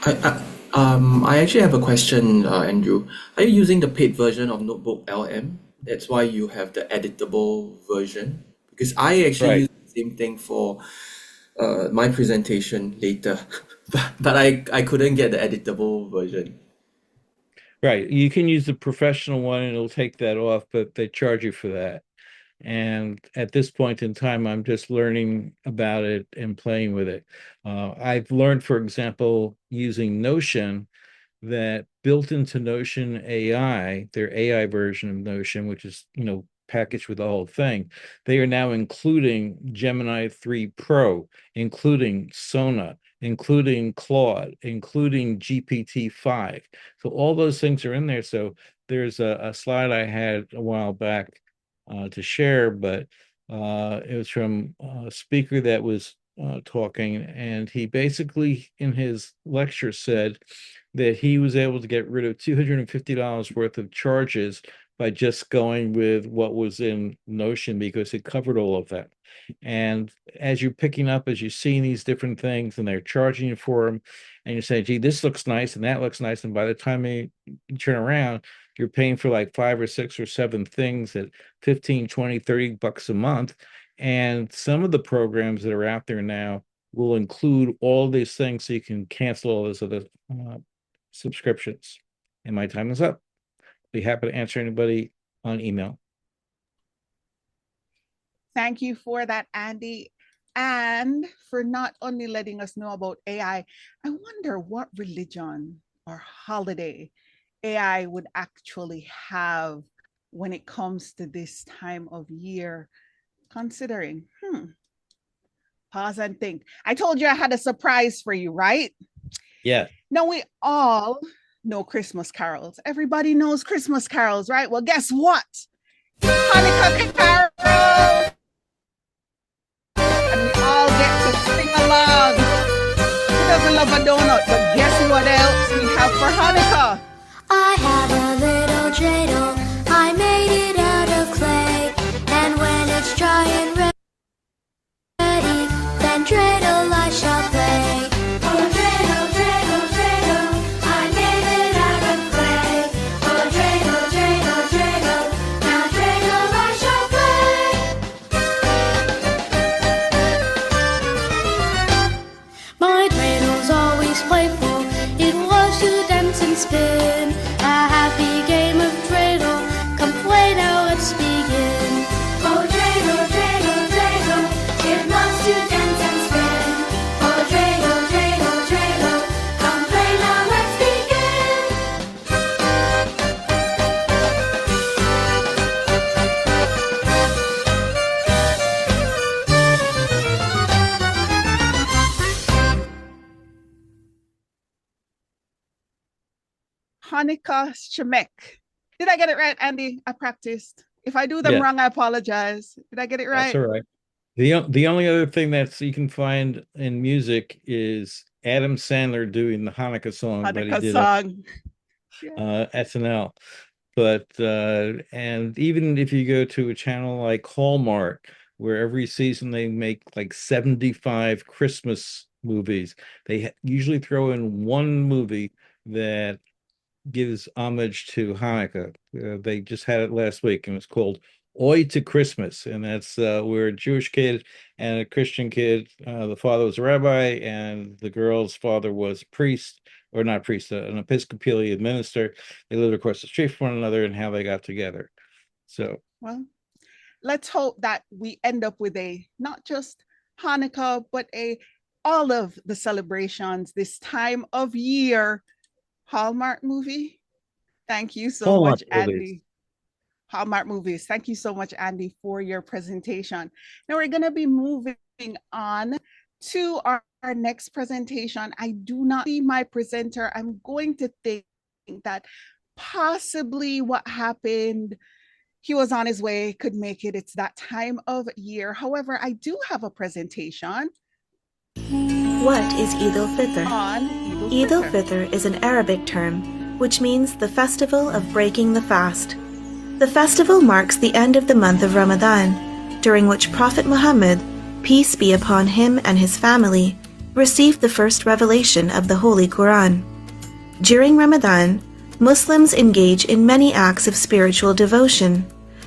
I actually have a question, Andrew. Are you using the paid version of Notebook LM? That's why you have the editable version. Because I actually Right. use the same thing for my presentation later, but I couldn't get the editable version. Right. You can use the professional one and it'll take that off, but they charge you for that. And at this point in time, I'm just learning about it and playing with it. I've learned, for example, using Notion, that built into Notion AI, their AI version of Notion, which is, packaged with the whole thing, they are now including Gemini 3 Pro, including Sona, including Claude, including GPT-5. So all those things are in there. So there's a slide I had a while back to share, but it was from a speaker that was talking, and he basically in his lecture said that he was able to get rid of $250 worth of charges by just going with what was in Notion because it covered all of that. And as you're picking up, as you're seeing these different things and they're charging you for them, and you say, gee, this looks nice and that looks nice. And by the time you turn around, you're paying for like 5 or 6 or 7 things at 15, 20, 30 bucks a month. And some of the programs that are out there now will include all these things so you can cancel all those other subscriptions. And my time is up. Be happy to answer anybody on email. Thank you for that, Andy, and for not only letting us know about AI. I wonder what religion or holiday AI would actually have when it comes to this time of year, considering. Pause and think. I told you I had a surprise for you, right? Yeah. Now we all know Christmas carols. Everybody knows Christmas carols, right? Well, guess what? Hanukkah carol! And we all get to sing along. Who doesn't love a donut? But guess what else we have for Hanukkah? I have a little dreidel. I made it out of clay. And when it's dry and ready, then dreidel I shall play. Oh, dreidel, dreidel, dreidel, I made it out of clay. Oh, dreidel, dreidel, dreidel, now dreidel I shall play. My dreidels always playful. It loves to dance and spin. A happy game of dreidel. Come play now, let's begin. Oh, dreidel, dreidel, dreidel, it loves to dance and spin. Oh, dreidel, dreidel, dreidel, come play now, let's Hanukkah Shemek. Did I get it right, Andy? I practiced. If I do them Yeah. wrong, I apologize. Did I get it right? That's all right. The only other thing that you can find in music is Adam Sandler doing the Hanukkah song that he Hanukkah did song. SNL. But and even if you go to a channel like Hallmark, where every season they make like 75 Christmas movies, they usually throw in one movie that gives homage to Hanukkah. They just had it last week, and it's called Oi to Christmas, and that's we're a Jewish kid and a Christian kid. The father was a rabbi, and the girl's father was a priest, or not priest, an Episcopalian minister. They lived across the street from one another, and how they got together. So, well, let's hope that we end up with a not just Hanukkah, but all of the celebrations this time of year Hallmark movie. Thank you so Hallmark much, movies. Andy. Hallmark movies. Thank you so much, Andy, for your presentation. Now we're going to be moving on to our next presentation. I do not see my presenter. I'm going to think that possibly what happened, he was on his way, could make it. It's that time of year. However, I do have a presentation. What is Eid al-Fitr? Eid al-Fitr is an Arabic term, which means the festival of breaking the fast. The festival marks the end of the month of Ramadan, during which Prophet Muhammad, peace be upon him and his family, received the first revelation of the Holy Quran. During Ramadan, Muslims engage in many acts of spiritual devotion,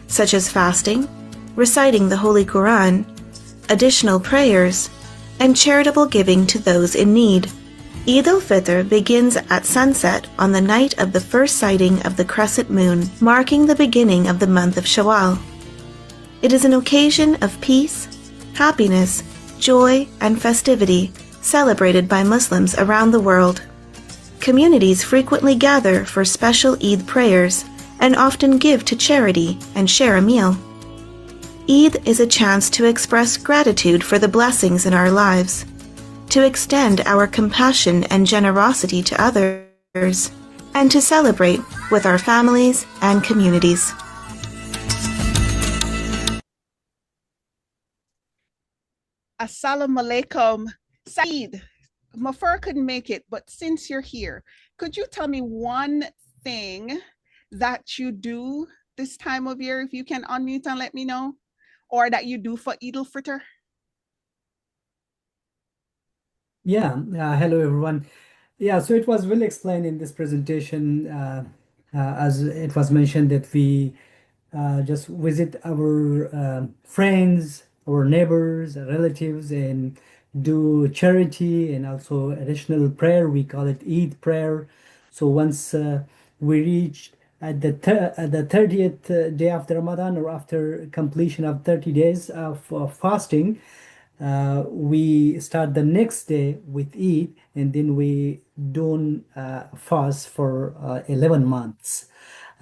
such as fasting, reciting the Holy Quran, additional prayers, and charitable giving to those in need. Eid al-Fitr begins at sunset on the night of the first sighting of the crescent moon, marking the beginning of the month of Shawwal. It is an occasion of peace, happiness, joy, and festivity celebrated by Muslims around the world. Communities frequently gather for special Eid prayers and often give to charity and share a meal. Eid is a chance to express gratitude for the blessings in our lives, to extend our compassion and generosity to others, and to celebrate with our families and communities. Assalamu alaikum. Saeed, Mafar couldn't make it, but since you're here, could you tell me one thing that you do this time of year, if you can unmute and let me know, or that you do for Eid al-Fitr? Yeah, hello everyone. Yeah, so it was well explained in this presentation, as it was mentioned that we just visit our friends, our neighbors, relatives, and do charity and also additional prayer. We call it Eid prayer. So once we reach at the 30th day after Ramadan, or after completion of 30 days of fasting, we start the next day with Eid, and then we don't fast for 11 months.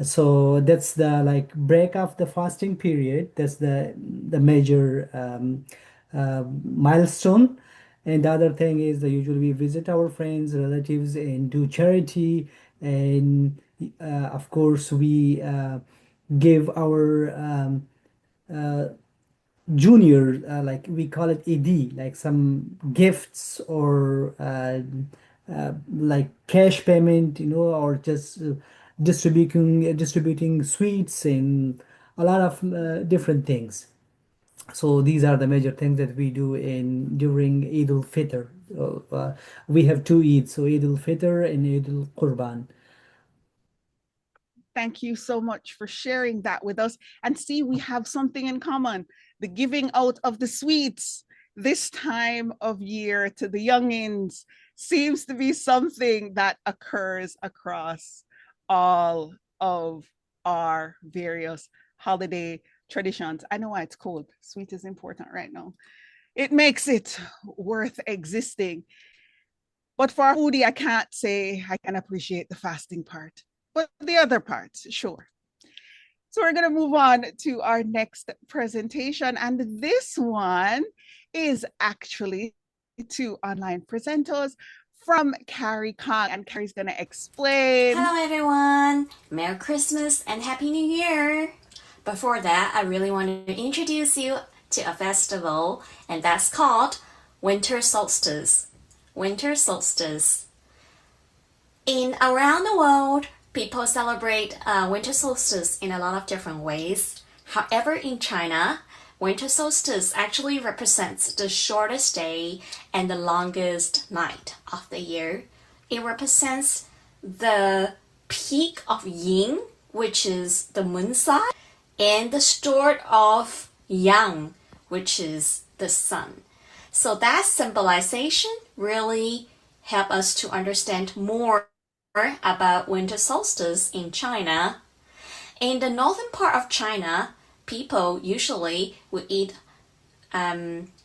So that's the like break of the fasting period. That's the major milestone. And the other thing is that usually we visit our friends, relatives, and do charity. And of course, we give our junior, like we call it ED, like some gifts, or like cash payment, or just distributing sweets and a lot of different things. So these are the major things that we do during Eid al-Fitr. We have two Eids, so Eid al-Fitr and Eid al-Qurban. Thank you so much for sharing that with us. And see, we have something in common, the giving out of the sweets this time of year to the youngins seems to be something that occurs across all of our various holiday traditions. I know why it's cold. Sweet is important right now. It makes it worth existing. But for a foodie, I can't say I can appreciate the fasting part, but the other parts, sure. So we're going to move on to our next presentation. And this one is actually two online presenters from Carrie Kong. And Carrie's going to explain. Hello, everyone. Merry Christmas and Happy New Year. Before that, I really want to introduce you to a festival, and that's called Winter Solstice. Winter Solstice. In around the world, people celebrate winter solstice in a lot of different ways. However, in China, winter solstice actually represents the shortest day and the longest night of the year. It represents the peak of yin, which is the moon side, and the start of yang, which is the sun. So that symbolization really help us to understand more about winter solstice in China. In the northern part of China, people usually would eat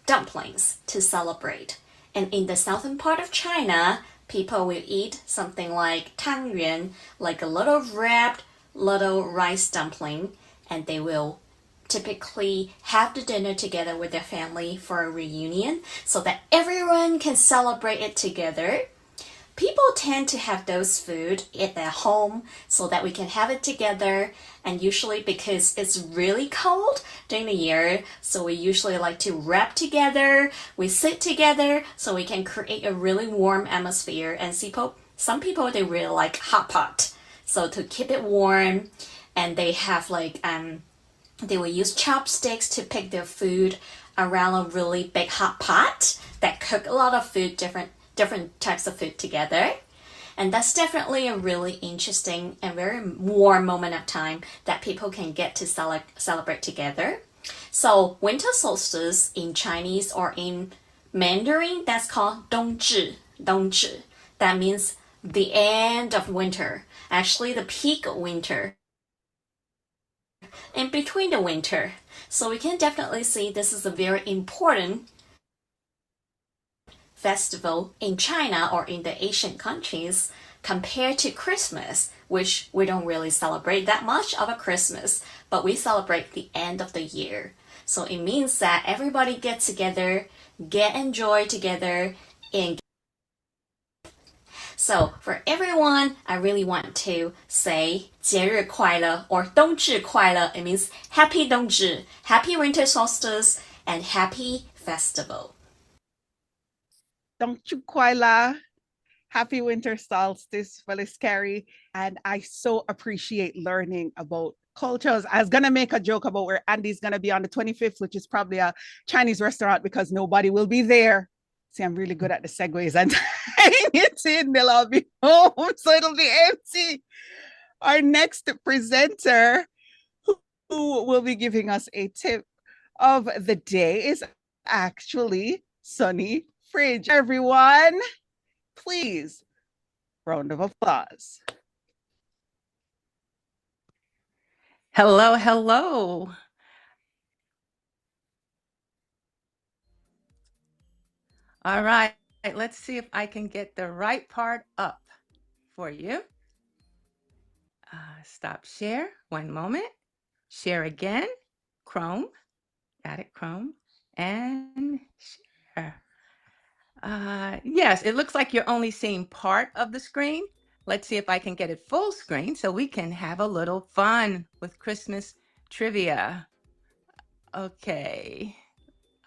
dumplings to celebrate. And in the southern part of China, people will eat something like tangyuan, like a little wrapped little rice dumpling, and they will typically have the dinner together with their family for a reunion so that everyone can celebrate it together. People tend to have those food at their home so that we can have it together, and usually because it's really cold during the year, so we usually like to wrap together, we sit together so we can create a really warm atmosphere. And some people they really like hot pot, so to keep it warm, and they have like they will use chopsticks to pick their food around a really big hot pot that cook a lot of food, different types of food together. And that's definitely a really interesting and very warm moment of time that people can get to celebrate together. So winter solstice in Chinese or in Mandarin, that's called 冬至. That means the end of winter, actually the peak of winter, in between the winter. So we can definitely see this is a very important festival in China or in the Asian countries compared to Christmas, which we don't really celebrate that much of a Christmas, but we celebrate the end of the year. So it means that everybody gets together, enjoy together, and so for everyone, I really want to say 节日快乐 or 冬至快乐. It means happy 冬至, happy winter solstice, and happy festival. 冬至快乐. Happy winter solstice, Phyllis Carey. And I so appreciate learning about cultures. I was going to make a joke about where Andy's going to be on the 25th, which is probably a Chinese restaurant because nobody will be there. See, I'm really good at the segues and tying it in. They'll all be home, so it'll be empty. Our next presenter who will be giving us a tip of the day is actually Sunny Fridge. Everyone, please, round of applause. Hello, hello. All right, let's see if I can get the right part up for you. Stop share, one moment. Share again, Chrome. Got it, Chrome. And share. Yes, it looks like you're only seeing part of the screen. Let's see if I can get it full screen so we can have a little fun with Christmas trivia. Okay.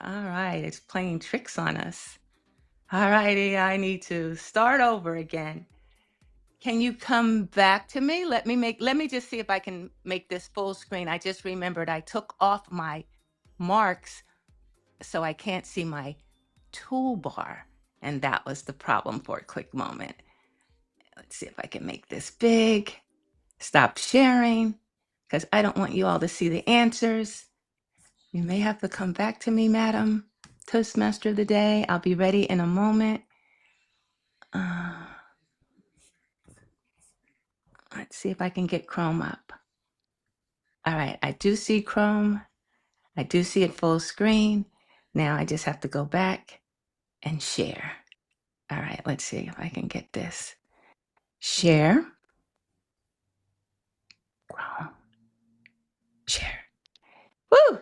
All right, it's playing tricks on us. All righty, I need to start over again. Can you come back to me? Let me just see if I can make this full screen. I just remembered I took off my marks so I can't see my toolbar, and that was the problem for a quick moment. Let's see if I can make this big. Stop sharing because I don't want you all to see the answers. You may have to come back to me, Madam Toastmaster of the Day. I'll be ready in a moment. Let's see if I can get Chrome up. All right, I do see Chrome. I do see it full screen. Now I just have to go back and share. All right, let's see if I can get this. Share. Chrome. Share. Woo!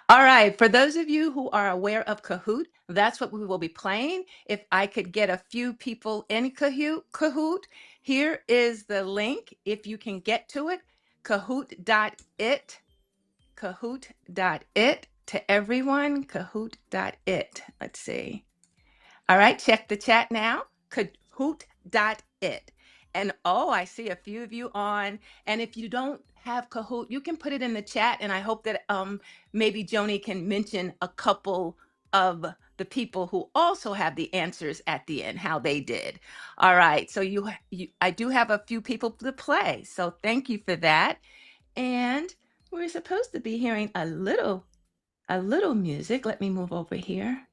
All right, for those of you who are aware of Kahoot, that's what we will be playing. If I could get a few people in Kahoot, here is the link. If you can get to it, kahoot.it, kahoot.it to everyone, kahoot.it. Let's see. All right, check the chat now, kahoot.it. And oh, I see a few of you on. And if you don't have Kahoot, you can put it in the chat. And I hope that maybe Joni can mention a couple of the people who also have the answers at the end, how they did. All right, so I do have a few people to play. So thank you for that. And We're supposed to be hearing a little music. Let me move over here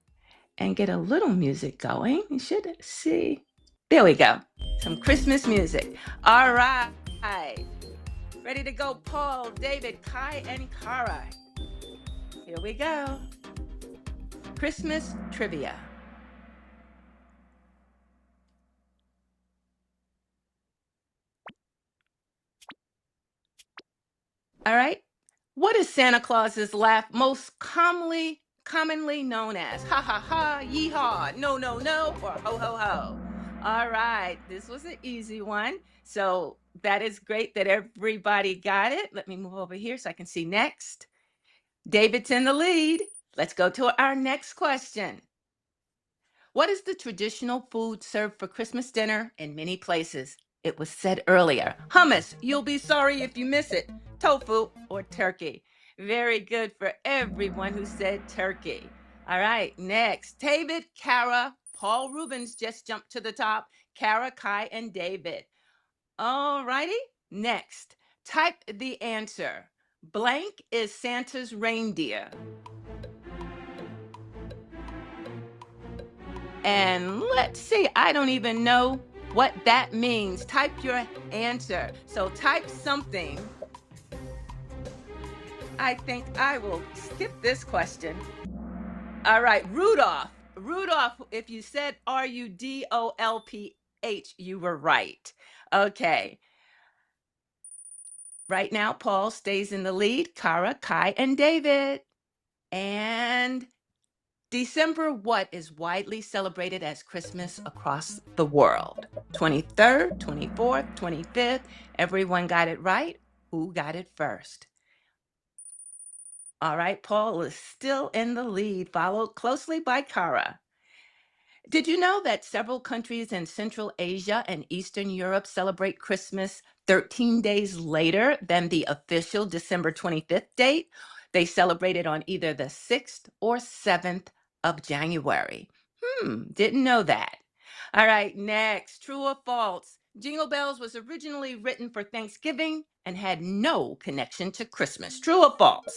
and get a little music going. You should see. There we go. Some Christmas music. All right. Ready to go, Paul, David, Kai, and Kara. Here we go. Christmas trivia. All right. What is Santa Claus's laugh most commonly known as? Ha ha ha, yee-haw, no, no, no, or ho ho ho? All right. This was an easy one. So that is great that everybody got it. Let me move over here so I can see next. David's in the lead. Let's go to our next question. What is the traditional food served for Christmas dinner in many places? It was said earlier. Hummus, you'll be sorry if you miss it. Tofu or turkey. Very good for everyone who said turkey. All right, next. David, Kara, Paul Rubens just jumped to the top. Kara, Kai, and David. All righty, next. Type the answer. Blank is Santa's reindeer. And let's see, I don't even know what that means. Type your answer. So type something. I think I will skip this question. All right, Rudolph. Rudolph, if you said Rudolph, you were right. Okay. Right now, Paul stays in the lead. Kara, Kai, and David. And December what is widely celebrated as Christmas across the world? 23rd, 24th, 25th. Everyone got it right. Who got it first? All right, Paul is still in the lead, followed closely by Kara. Did you know that several countries in Central Asia and Eastern Europe celebrate Christmas 13 days later than the official December 25th date? They celebrate it on either the 6th or 7th of January. Didn't know that. All right, next, true or false? Jingle Bells was originally written for Thanksgiving and had no connection to Christmas. True or false?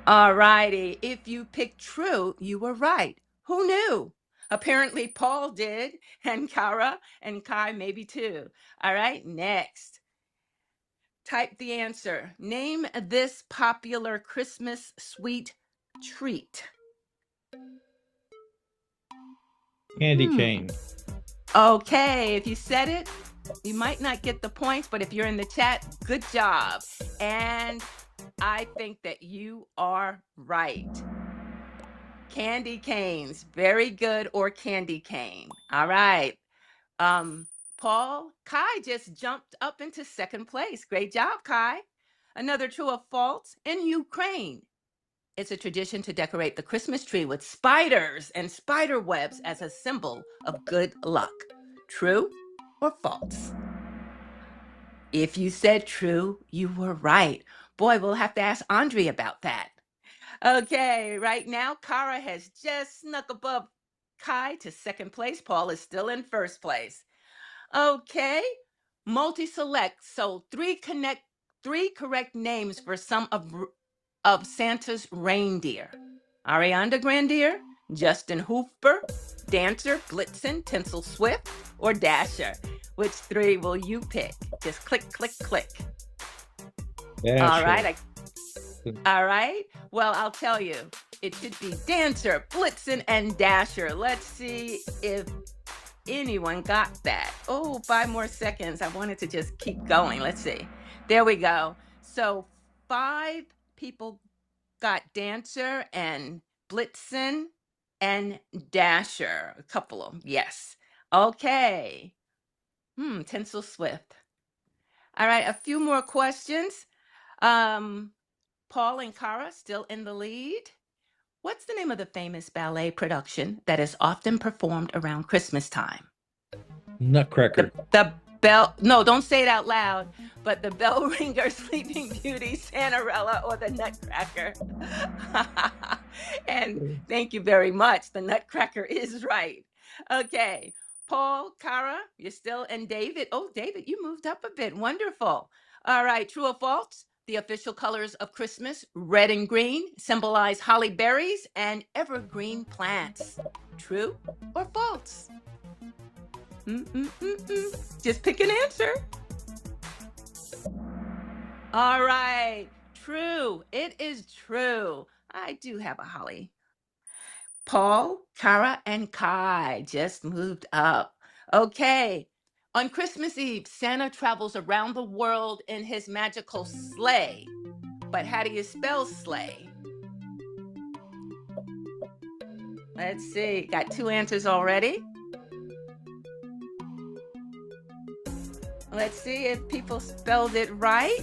All righty, if you picked true, you were right. Who knew? Apparently Paul did, and Kara and Kai maybe too. All right, next. Type the answer. Name this popular Christmas sweet treat. Candy cane. Okay, if you said it, you might not get the points, but if you're in the chat, good job. And I think that you are right. Candy canes, very good, or candy cane. All right. Paul, Kai just jumped up into second place. Great job, Kai. Another true or false. In Ukraine, it's a tradition to decorate the Christmas tree with spiders and spider webs as a symbol of good luck. True or false? If you said true, you were right. Boy, we'll have to ask Andre about that. Okay, right now, Kara has just snuck above Kai to second place. Paul is still in first place. Okay, multi-select. So three correct names for some of Santa's reindeer. Ariana Grande, Justin Hooper, Dancer, Blitzen, Tinsel Swift, or Dasher. Which three will you pick? Just click, click, click. Dasher. All right. All right. Well, I'll tell you. It should be Dancer, Blitzen, and Dasher. Let's see if anyone got that. Oh, 5 more seconds. I wanted to just keep going. Let's see. There we go. So 5 people got Dancer and Blitzen and Dasher. A couple of them. Yes. Okay. Tinsel Swift. All right. A few more questions. Paul and Kara still in the lead. What's the name of the famous ballet production that is often performed around Christmas time? Nutcracker. The Bell, no, don't say it out loud, but the Bell Ringer, Sleeping Beauty, Cinderella, or the Nutcracker. And thank you very much. The Nutcracker is right. Okay, Paul, Kara, you're still, and David. Oh, David, you moved up a bit. Wonderful. All right, true or false? The official colors of Christmas, red and green, symbolize holly berries and evergreen plants. True or false? Just pick an answer. All right, true. It is true. I do have a holly. Paul, Kara, and Kai just moved up. Okay. On Christmas Eve, Santa travels around the world in his magical sleigh. But how do you spell sleigh? Let's see. Got 2 answers already. Let's see if people spelled it right.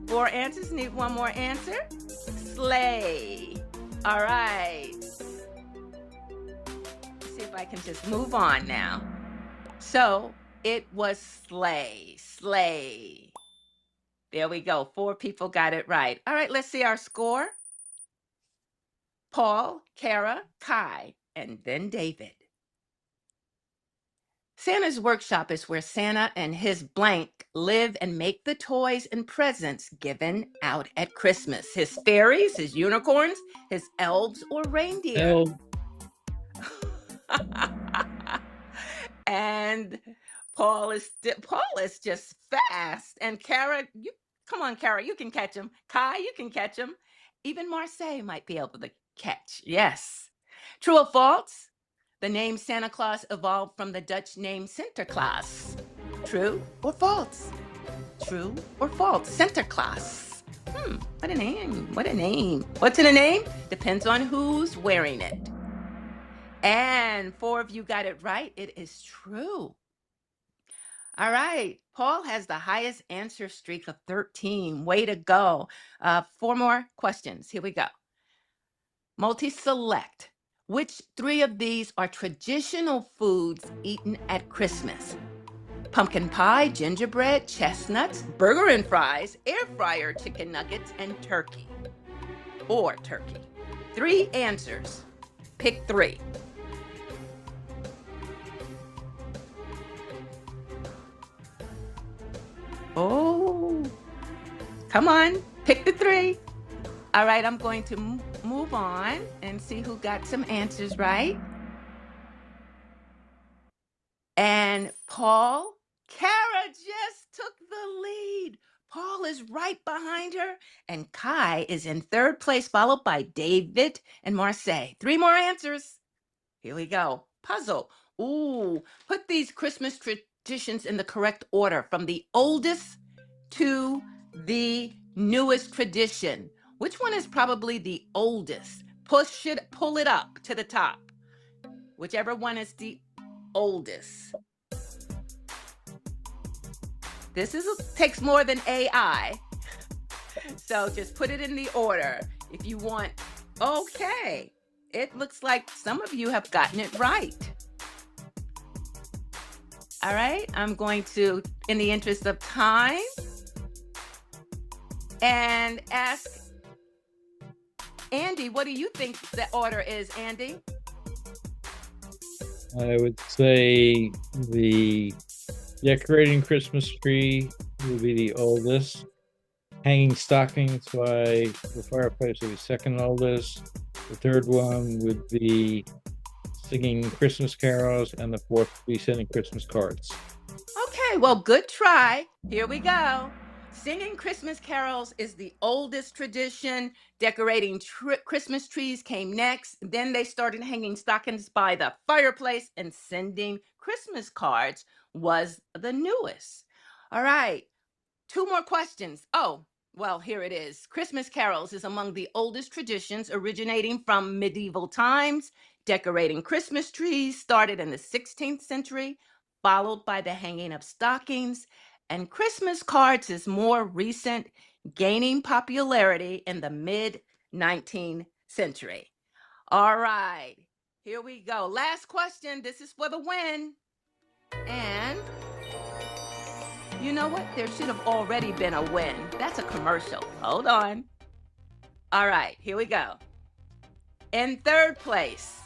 4 answers. Need 1 more answer. Sleigh. All right. Let's see if I can just move on now. So it was sleigh. Sleigh. There we go. 4 people got it right. All right, let's see our score. Paul, Kara, Kai, and then David. Santa's workshop is where Santa and his blank live and make the toys and presents given out at Christmas. His fairies, his unicorns, his elves or reindeer. And Paul is just fast. And Kara, come on, Kara, you can catch him. Kai, you can catch him. Even Marseille might be able to catch. Yes. True or false? The name Santa Claus evolved from the Dutch name Sinterklaas. True or false? True or false? Sinterklaas. What a name. What a name. What's in a name? Depends on who's wearing it. And 4 of you got it right. It is true. All right. Paul has the highest answer streak of 13. Way to go. 4 more questions. Here we go. Multi-select. Which 3 of these are traditional foods eaten at Christmas? Pumpkin pie, gingerbread, chestnuts, burger and fries, air fryer chicken nuggets, and turkey. Or turkey. 3 answers. Pick 3. Oh, come on. Pick the 3. All right, I'm going to move on and see who got some answers right. And Paul, Kara just took the lead. Paul is right behind her, and Kai is in 3rd place, followed by David and Marseille. 3 more answers. Here we go. Puzzle. Ooh, put these Christmas traditions in the correct order from the oldest to the newest tradition. Which one is probably the oldest? Pull it up to the top. Whichever one is the oldest. This takes more than AI. So just put it in the order if you want. Okay. It looks like some of you have gotten it right. All right. I'm going to, in the interest of time, and ask Andy, what do you think the order is, Andy? I would say the decorating Christmas tree would be the oldest. Hanging stockings by the fireplace would be 2nd oldest. The 3rd one would be singing Christmas carols, and the 4th would be sending Christmas cards. Okay, well, good try. Here we go. Singing Christmas carols is the oldest tradition. Decorating Christmas trees came next. Then they started hanging stockings by the fireplace, and sending Christmas cards was the newest. All right, 2 more questions. Oh, well, here it is. Christmas carols is among the oldest traditions, originating from medieval times. Decorating Christmas trees started in the 16th century, followed by the hanging of stockings. And Christmas cards is more recent, gaining popularity in the mid-19th century. All right, here we go. Last question. This is for the win. And you know what? There should have already been a win. That's a commercial. Hold on. All right, here we go. In 3rd place,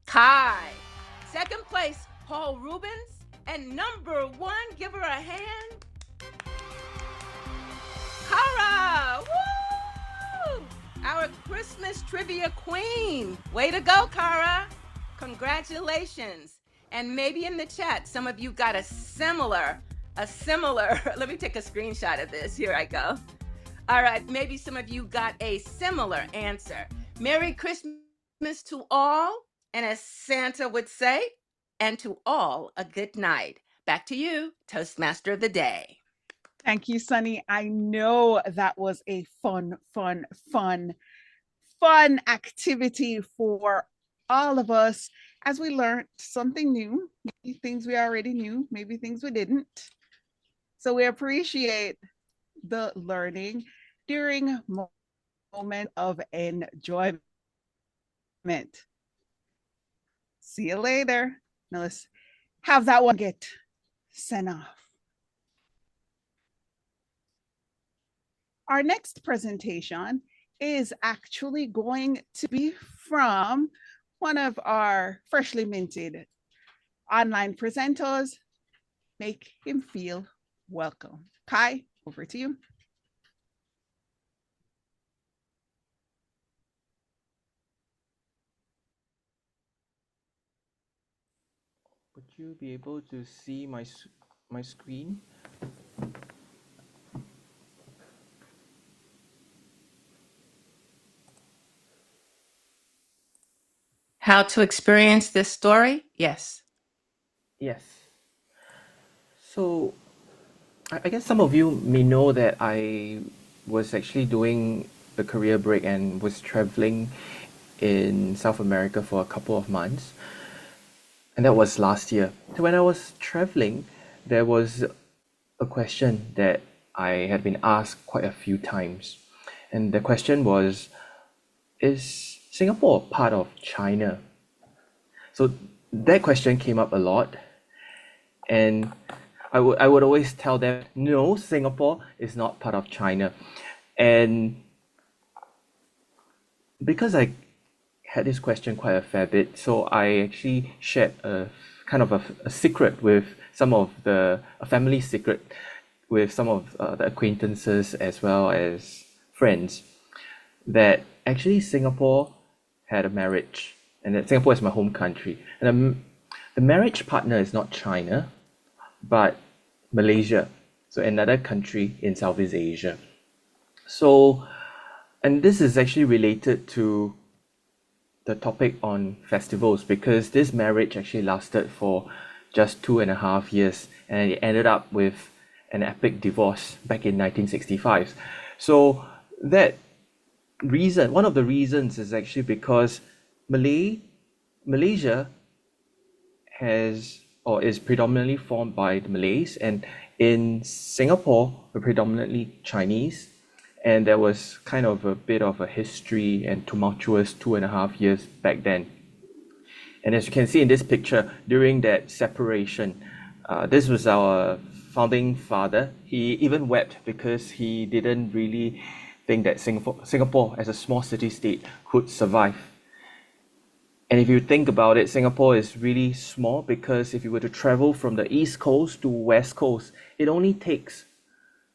Kai. 2nd place, Paul Rubens. And number 1, give her a hand. Kara! Woo! Our Christmas trivia queen. Way to go, Kara. Congratulations. And maybe in the chat, some of you got a similar, let me take a screenshot of this. Here I go. All right, maybe some of you got a similar answer. Merry Christmas to all, and as Santa would say, and to all a good night. Back to you, Toastmaster of the Day. Thank you, Sunny. I know that was a fun activity for all of us as we learned something new, maybe things we already knew, maybe things we didn't. So we appreciate the learning during moment of enjoyment. See you later. Now let's have that one get sent off. Our next presentation is actually going to be from one of our freshly minted online presenters. Make him feel welcome. Kai, over to you. Would you be able to see my screen? How to experience this story? Yes. Yes. So, I guess some of you may know that I was actually doing a career break and was traveling in South America for a couple of months. And that was last year. So when I was traveling, there was a question that I had been asked quite a few times. And the question was, is Singapore part of China? So that question came up a lot. And I would always tell them, no, Singapore is not part of China. And because I had this question quite a fair bit, so I actually shared a kind of a secret with a family secret with some of the acquaintances as well as friends, that actually Singapore had a marriage, and that Singapore is my home country. And the marriage partner is not China, but Malaysia, so another country in Southeast Asia. So, and this is actually related to the topic on festivals, because this marriage actually lasted for just 2.5 years, and it ended up with an epic divorce back in 1965. So that reason, one of the reasons, is actually because Malaysia is predominantly formed by the Malays, and in Singapore we're predominantly Chinese, and there was kind of a bit of a history and tumultuous 2.5 years back then. And as you can see in this picture, during that separation, this was our founding father. He even wept because he didn't really think that Singapore as a small city-state could survive. And if you think about it, Singapore is really small, because if you were to travel from the East Coast to West Coast, it only takes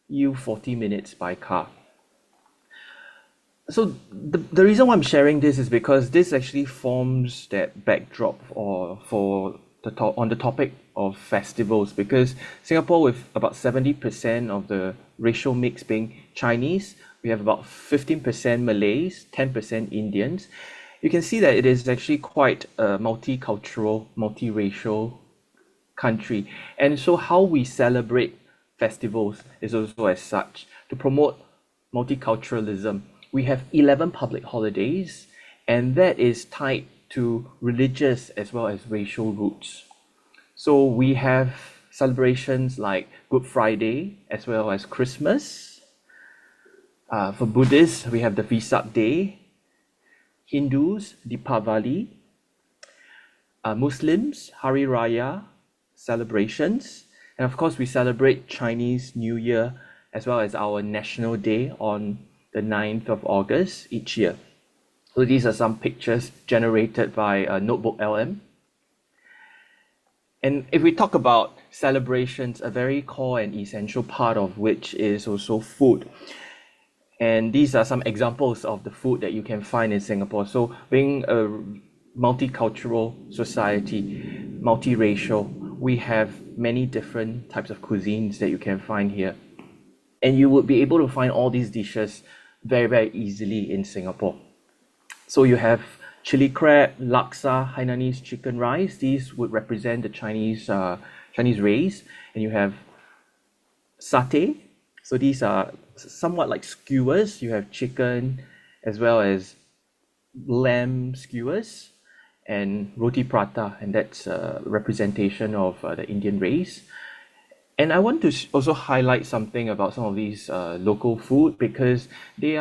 you 40 minutes by car. So the reason why I'm sharing this is because this actually forms that backdrop on the topic of festivals, because Singapore, with about 70% of the racial mix being Chinese, we have about 15% Malays, 10% Indians. You can see that it is actually quite a multicultural, multiracial country. And so how we celebrate festivals is also as such, to promote multiculturalism. We have 11 public holidays, and that is tied to religious as well as racial roots. So we have celebrations like Good Friday as well as Christmas. For Buddhists, we have the Vesak Day. Hindus, Deepavali. Muslims, Hari Raya celebrations. And of course, we celebrate Chinese New Year as well as our National Day on the 9th of August each year. So these are some pictures generated by Notebook LM. And if we talk about celebrations, a very core and essential part of which is also food. And these are some examples of the food that you can find in Singapore. So being a multicultural society, multiracial, we have many different types of cuisines that you can find here. And you would be able to find all these dishes very, very easily in Singapore. So you have chili crab, laksa, Hainanese chicken rice. These would represent the Chinese race. And you have satay. So these are somewhat like skewers. You have chicken as well as lamb skewers and roti prata, and that's a representation of the Indian race. And I want to also highlight something about some of these local food because they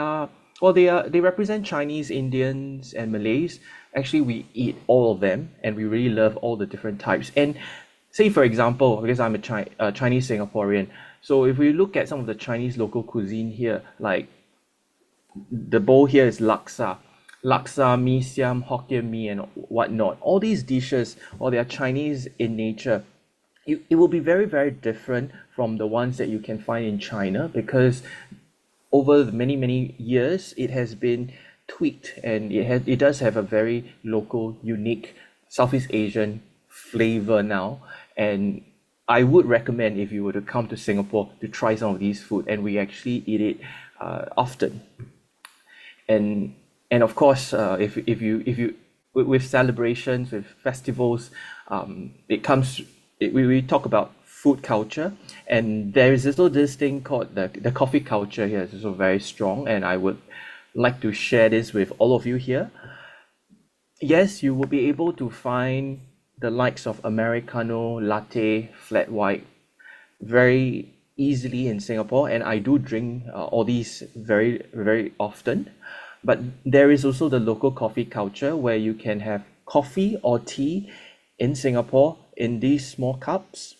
represent Chinese, Indians, and Malays. Actually, we eat all of them, and we really love all the different types. And say, for example, because I'm a Chinese Singaporean, so if we look at some of the Chinese local cuisine here, like the bowl here is laksa, mee siam, Hokkien mee, and whatnot. All these dishes, or they are Chinese in nature, it will be very, very different from the ones that you can find in China because over many, many years, it has been tweaked and it does have a very local, unique Southeast Asian flavor now. And I would recommend if you were to come to Singapore to try some of these food, and we actually eat it often. And of course, if you with celebrations, with festivals, we talk about food culture, and there is also this thing called the coffee culture here is also very strong, and I would like to share this with all of you here. Yes, you will be able to find the likes of Americano, latte, flat white very easily in Singapore, and I do drink all these very, very often. But there is also the local coffee culture where you can have coffee or tea in Singapore in these small cups.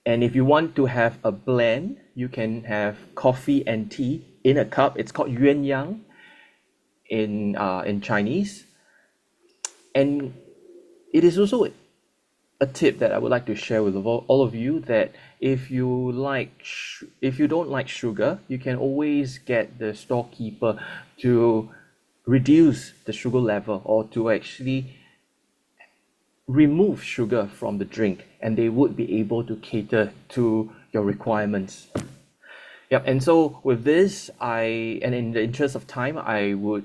And if you want to have a blend, you can have coffee and tea in a cup. It's called yuan yang in Chinese. And it is also a tip that I would like to share with all of you that if you don't like sugar, you can always get the storekeeper to reduce the sugar level or to actually remove sugar from the drink, and they would be able to cater to your requirements. Yep. And so with this, and in the interest of time, I would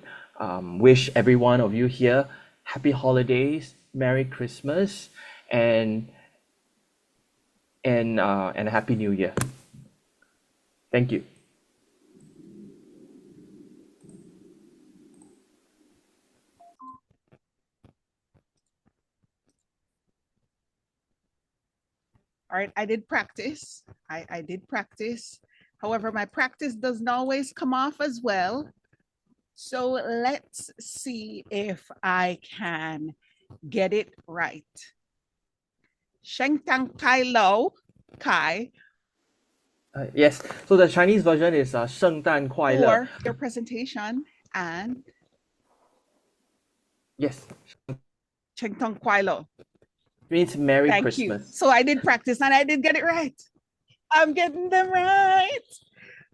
wish every one of you here happy holidays, Merry Christmas, and a Happy New Year. Thank you. All right, I did practice. I did practice. However, my practice doesn't always come off as well. So let's see if I can get it right. Sheng Tang Kai Lo Kai. Yes, so the Chinese version is 圣诞快乐 For your presentation, and yes, Sheng Tang Kwai Lo means Merry Thank Christmas. you. So I did practice and I did get it right. I'm getting them right.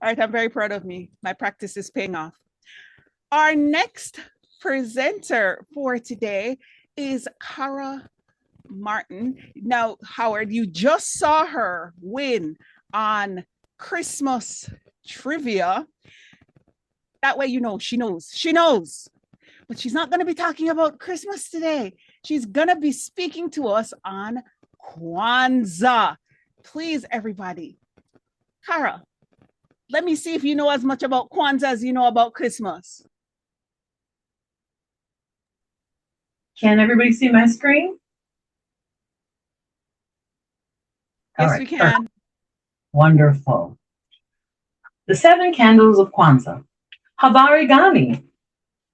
All right, I'm very proud of me. My practice is paying off. Our next presenter for today is Cara Martin. Now, Howard, you just saw her win on Christmas trivia. That way, you know, she knows. But she's not going to be talking about Christmas today. She's going to be speaking to us on Kwanzaa. Please, everybody. Cara, let me see if you know as much about Kwanzaa as you know about Christmas. Can everybody see my screen? Yes, we can. Wonderful. The 7 candles of Kwanzaa. Habari gani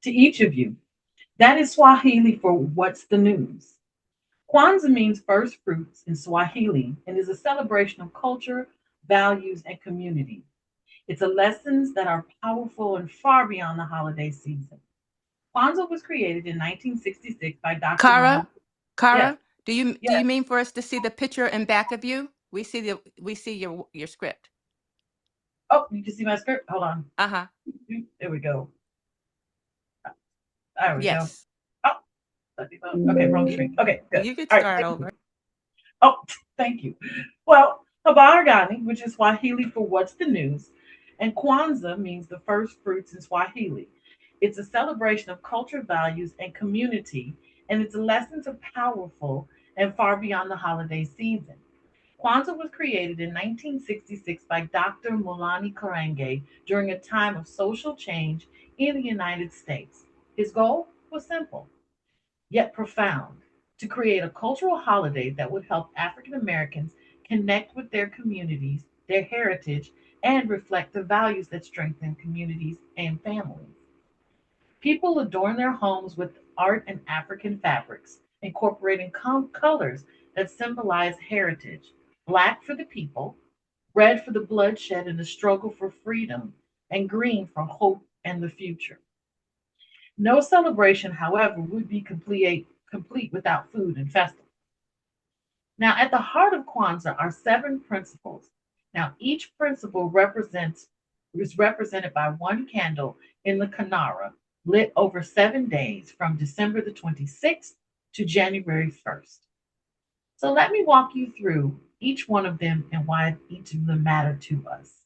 to each of you. That is Swahili for what's the news. Kwanzaa means first fruits in Swahili and is a celebration of culture, values, and community. It's a lessons that are powerful and far beyond the holiday season. Kwanzaa was created in 1966 by Dr. Cara, Yes. Do you mean for us to see the picture and back of you? We see your script. Oh, you can see my script? Hold on. Uh-huh. There we go. There we go. Yes. Oh, okay, wrong screen. Okay, good. You could All right, start thank over. you. Oh, thank you. Well, Habaragani, which is Swahili for what's the news, and Kwanzaa means the first fruits in Swahili. It's a celebration of culture, values, and community, and its lessons are powerful and far beyond the holiday season. Kwanzaa was created in 1966 by Dr. Mulani Karange during a time of social change in the United States. His goal was simple, yet profound, to create a cultural holiday that would help African Americans connect with their communities, their heritage, and reflect the values that strengthen communities and families. People adorn their homes with art and African fabrics, incorporating colors that symbolize heritage: black for the people, red for the bloodshed and the struggle for freedom, and green for hope and the future. No celebration, however, would be complete without food and festival. Now, at the heart of Kwanzaa are seven principles. Now, each principle is represented by one candle in the Kanara, lit over 7 days from December the 26th to January 1st. So let me walk you through each one of them and why each of them matter to us.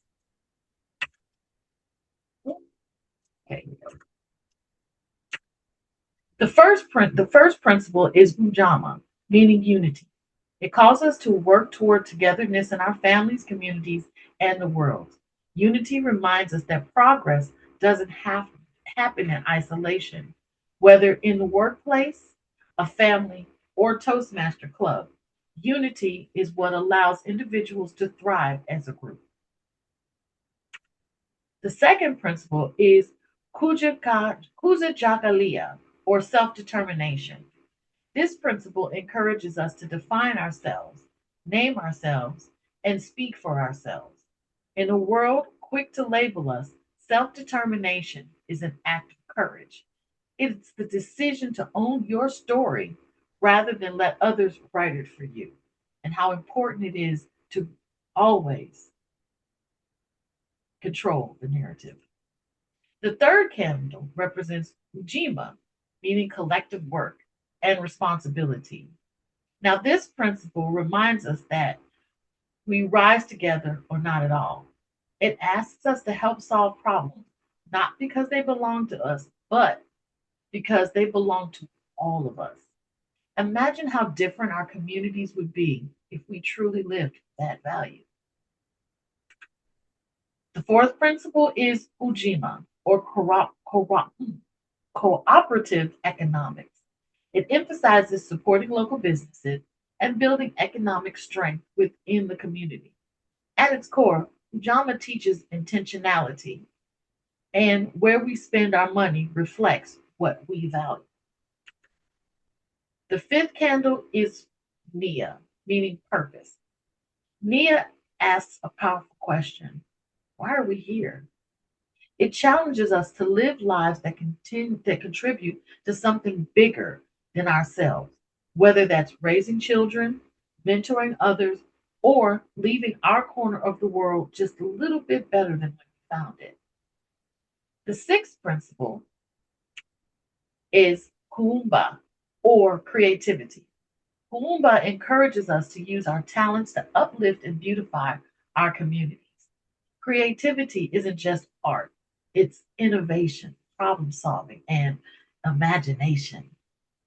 Okay. The first principle is Ujama, meaning unity. It calls us to work toward togetherness in our families, communities, and the world. Unity reminds us that progress doesn't have to happen in isolation, whether in the workplace, a family, or Toastmaster club. Unity is what allows individuals to thrive as a group. The second principle is Kuzajagalia, or self-determination. This principle encourages us to define ourselves, name ourselves, and speak for ourselves. In a world quick to label us, self-determination is an act of courage. It's the decision to own your story rather than let others write it for you, and how important it is to always control the narrative. The third candle represents Ujima, meaning collective work and responsibility. Now, this principle reminds us that we rise together or not at all. It asks us to help solve problems, not because they belong to us, but because they belong to all of us. Imagine how different our communities would be if we truly lived that value. The fourth principle is Ujima, or cooperative economics. It emphasizes supporting local businesses and building economic strength within the community. At its core, Ujama teaches intentionality, and where we spend our money reflects what we value. The fifth candle is Nia, meaning purpose. Nia asks a powerful question: why are we here? It challenges us to live lives that contribute to something bigger than ourselves, whether that's raising children, mentoring others, or leaving our corner of the world just a little bit better than when we found it. The sixth principle is Kuumba, or creativity. Kuumba encourages us to use our talents to uplift and beautify our communities. Creativity isn't just art, it's innovation, problem solving, and imagination.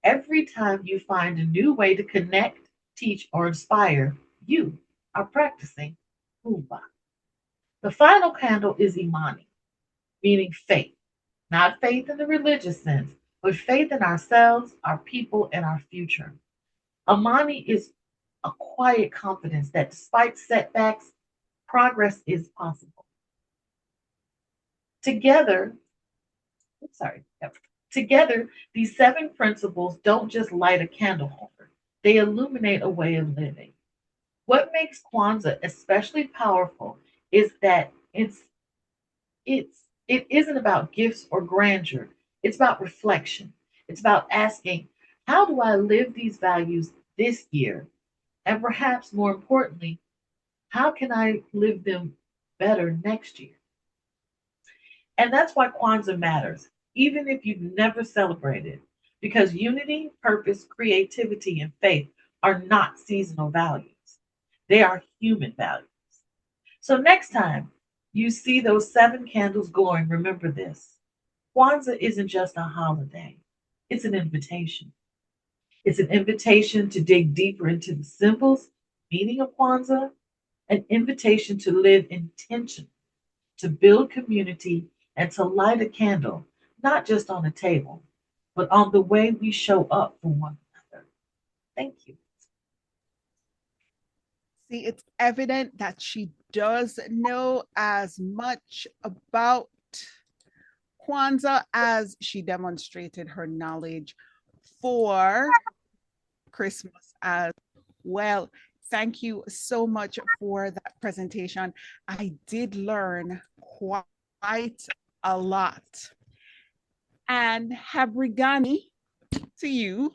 Every time you find a new way to connect, teach, or inspire, you are practicing Kuumba. The final candle is Imani, meaning faith. Not faith in the religious sense, but faith in ourselves, our people, and our future. Amani is a quiet confidence that despite setbacks, progress is possible. Together, Together, these seven principles don't just light a candle holder, they illuminate a way of living. What makes Kwanzaa especially powerful is that it isn't about gifts or grandeur. It's about reflection. It's about asking, how do I live these values this year? And perhaps more importantly, how can I live them better next year? And that's why Kwanzaa matters, even if you've never celebrated, because unity, purpose, creativity, and faith are not seasonal values. They are human values. So next time you see those 7 candles glowing, remember this. Kwanzaa isn't just a holiday. It's an invitation. It's an invitation to dig deeper into the symbols, meaning of Kwanzaa, an invitation to live intention, to build community, and to light a candle, not just on a table, but on the way we show up for one another. Thank you. See, it's evident that she does know as much about Kwanzaa as she demonstrated her knowledge for Christmas as well. Thank you so much for that presentation. I did learn quite a lot. And Habrigani to you,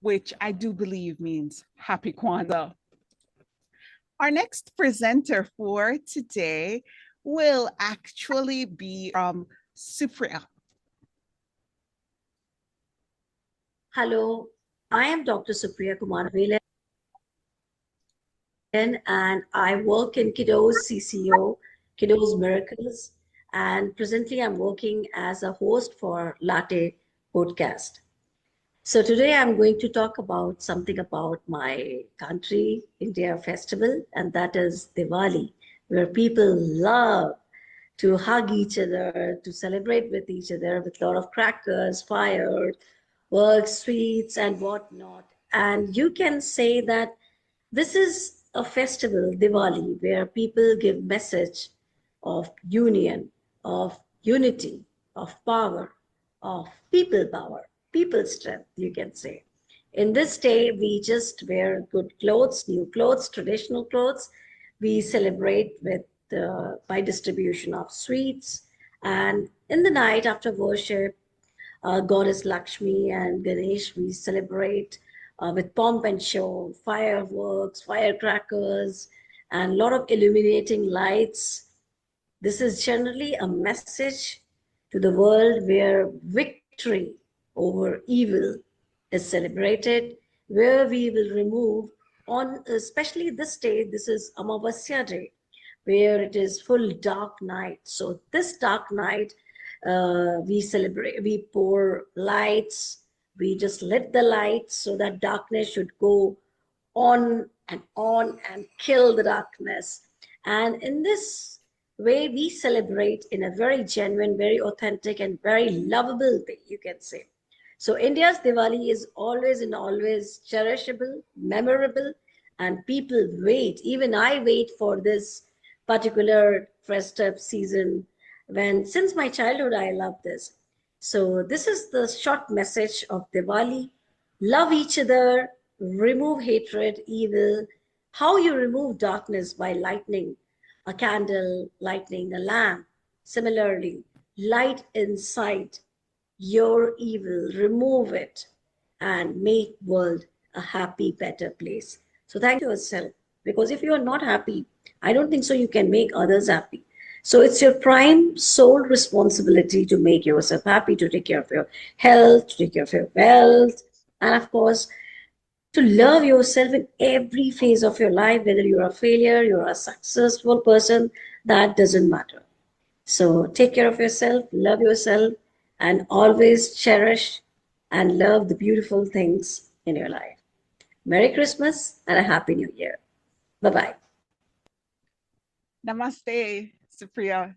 which I do believe means Happy Kwanzaa. Our next presenter for today will actually be from Supriya. Hello, I am Dr. Supriya Kumar Velen, and I work in Kiddos CCO, Kiddos Miracles, and presently I'm working as a host for Latte podcast. So today I'm going to talk about something about my country, India festival, and that is Diwali, where people love to hug each other, to celebrate with each other with a lot of crackers, fire, works, sweets, and whatnot. And you can say that this is a festival, Diwali, where people give message of union, of unity, of power, of people strength, you can say. In this day, we just wear good clothes, new clothes, traditional clothes. We celebrate with by distribution of sweets. And in the night after worship, Goddess Lakshmi and Ganesh, we celebrate with pomp and show, fireworks, firecrackers, and a lot of illuminating lights. This is generally a message to the world where victory over evil is celebrated, where we will remove on, especially this day, this is Amavasya day, where it is full dark night. So this dark night, we celebrate, we pour lights, we just lit the lights so that darkness should go on and kill the darkness. And in this way, we celebrate in a very genuine, very authentic, and very lovable way, you can say. So India's Diwali is always and always cherishable, memorable, and people wait. Even I wait for this particular festive season when, since my childhood, I love this. So this is the short message of Diwali. Love each other, remove hatred, evil. How you remove darkness? By lighting a candle, lighting a lamp. Similarly, light inside your evil, remove it, and make world a happy, better place. So thank yourself, because if you are not happy, I don't think so you can make others happy. So it's your prime sole responsibility to make yourself happy, to take care of your health, to take care of your wealth, and of course, to love yourself in every phase of your life, whether you're a failure, you're a successful person, that doesn't matter. So take care of yourself, love yourself, and always cherish and love the beautiful things in your life. Merry Christmas and a Happy New Year. Bye-bye. Namaste, Supriya.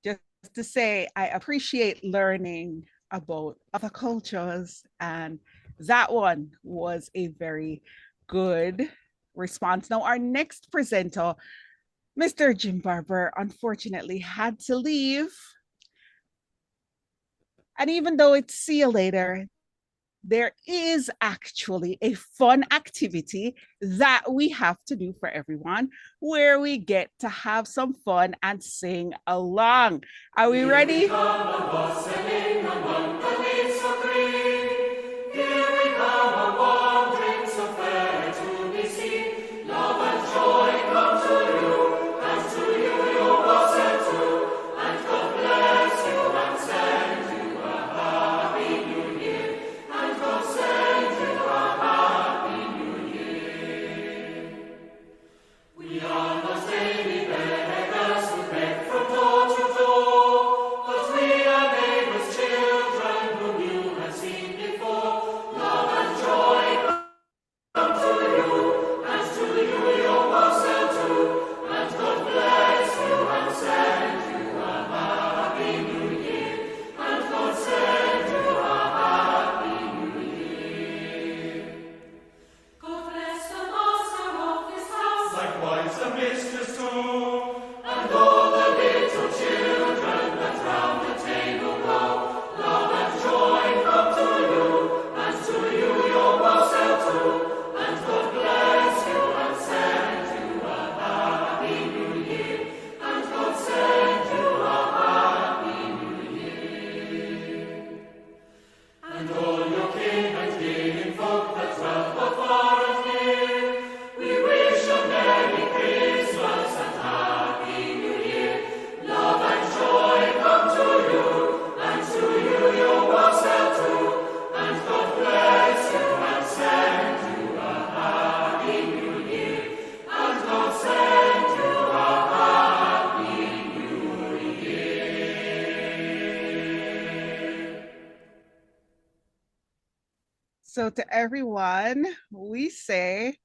Just to say, I appreciate learning about other cultures, and that one was a very good response. Now, our next presenter, Mr. Jim Barber, unfortunately had to leave. And even though it's see you later, there is actually a fun activity that we have to do for everyone, where we get to have some fun and sing along. Are we ready? Here we come. So to everyone, we say